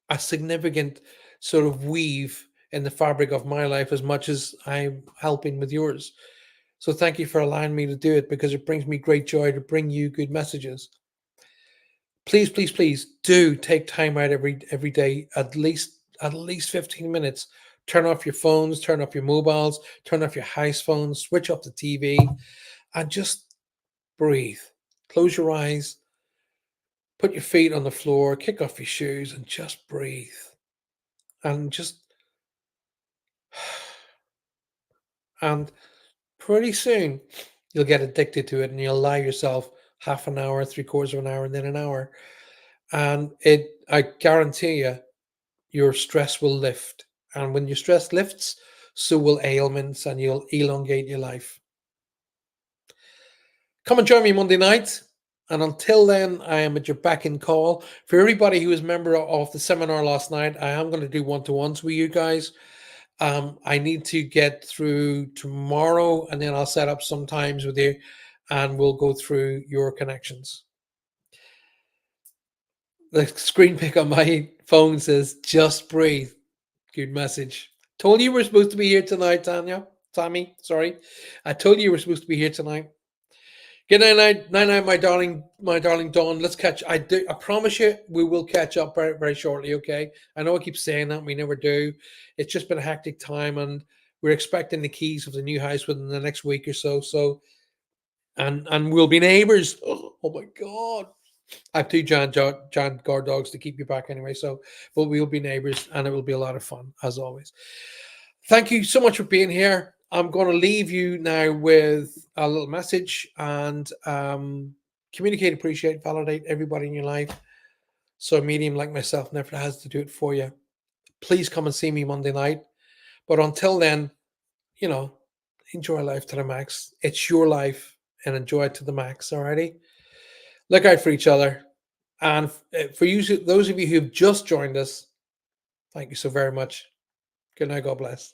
a significant sort of weave in the fabric of my life as much as I'm helping with yours. So thank you for allowing me to do it because it brings me great joy to bring you good messages. Please, please, please do take time out every day, at least 15 minutes. Turn off your phones, turn off your mobiles, turn off your house phones, switch off the TV, and just breathe. Close your eyes, put your feet on the floor, kick off your shoes, and just breathe. And just and pretty soon you'll get addicted to it and you'll allow yourself half an hour, three-quarters of an hour, and then an hour. And I guarantee you, your stress will lift. And when your stress lifts, so will ailments, and you'll elongate your life. Come and join me Monday night. And until then, I am at your beck and call. For everybody who was a member of the seminar last night, I am going to do one-to-ones with you guys. I need to get through tomorrow, and then I'll set up some times with you, and we'll go through your connections. The screen pick on my phone says, just breathe. Good message. Told you we're supposed to be here tonight, Tanya. Tommy, sorry. I told you we're supposed to be here tonight. Good night, my darling Dawn. Let's catch. I promise you, we will catch up very, very shortly. Okay. I know I keep saying that, we never do. It's just been a hectic time, and we're expecting the keys of the new house within the next week or so. So, and we'll be neighbors. Oh my God. I have two giant guard dogs to keep you back anyway. So, but we'll be neighbors, and it will be a lot of fun as always. Thank you so much for being here. I'm going to leave you now with a little message and communicate, appreciate, validate everybody in your life. So a medium like myself never has to do it for you. Please come and see me Monday night. But until then, enjoy life to the max. It's your life, and enjoy it to the max. Alrighty. Look out for each other. And for you, those of you who've just joined us, thank you so very much. Good night. God bless.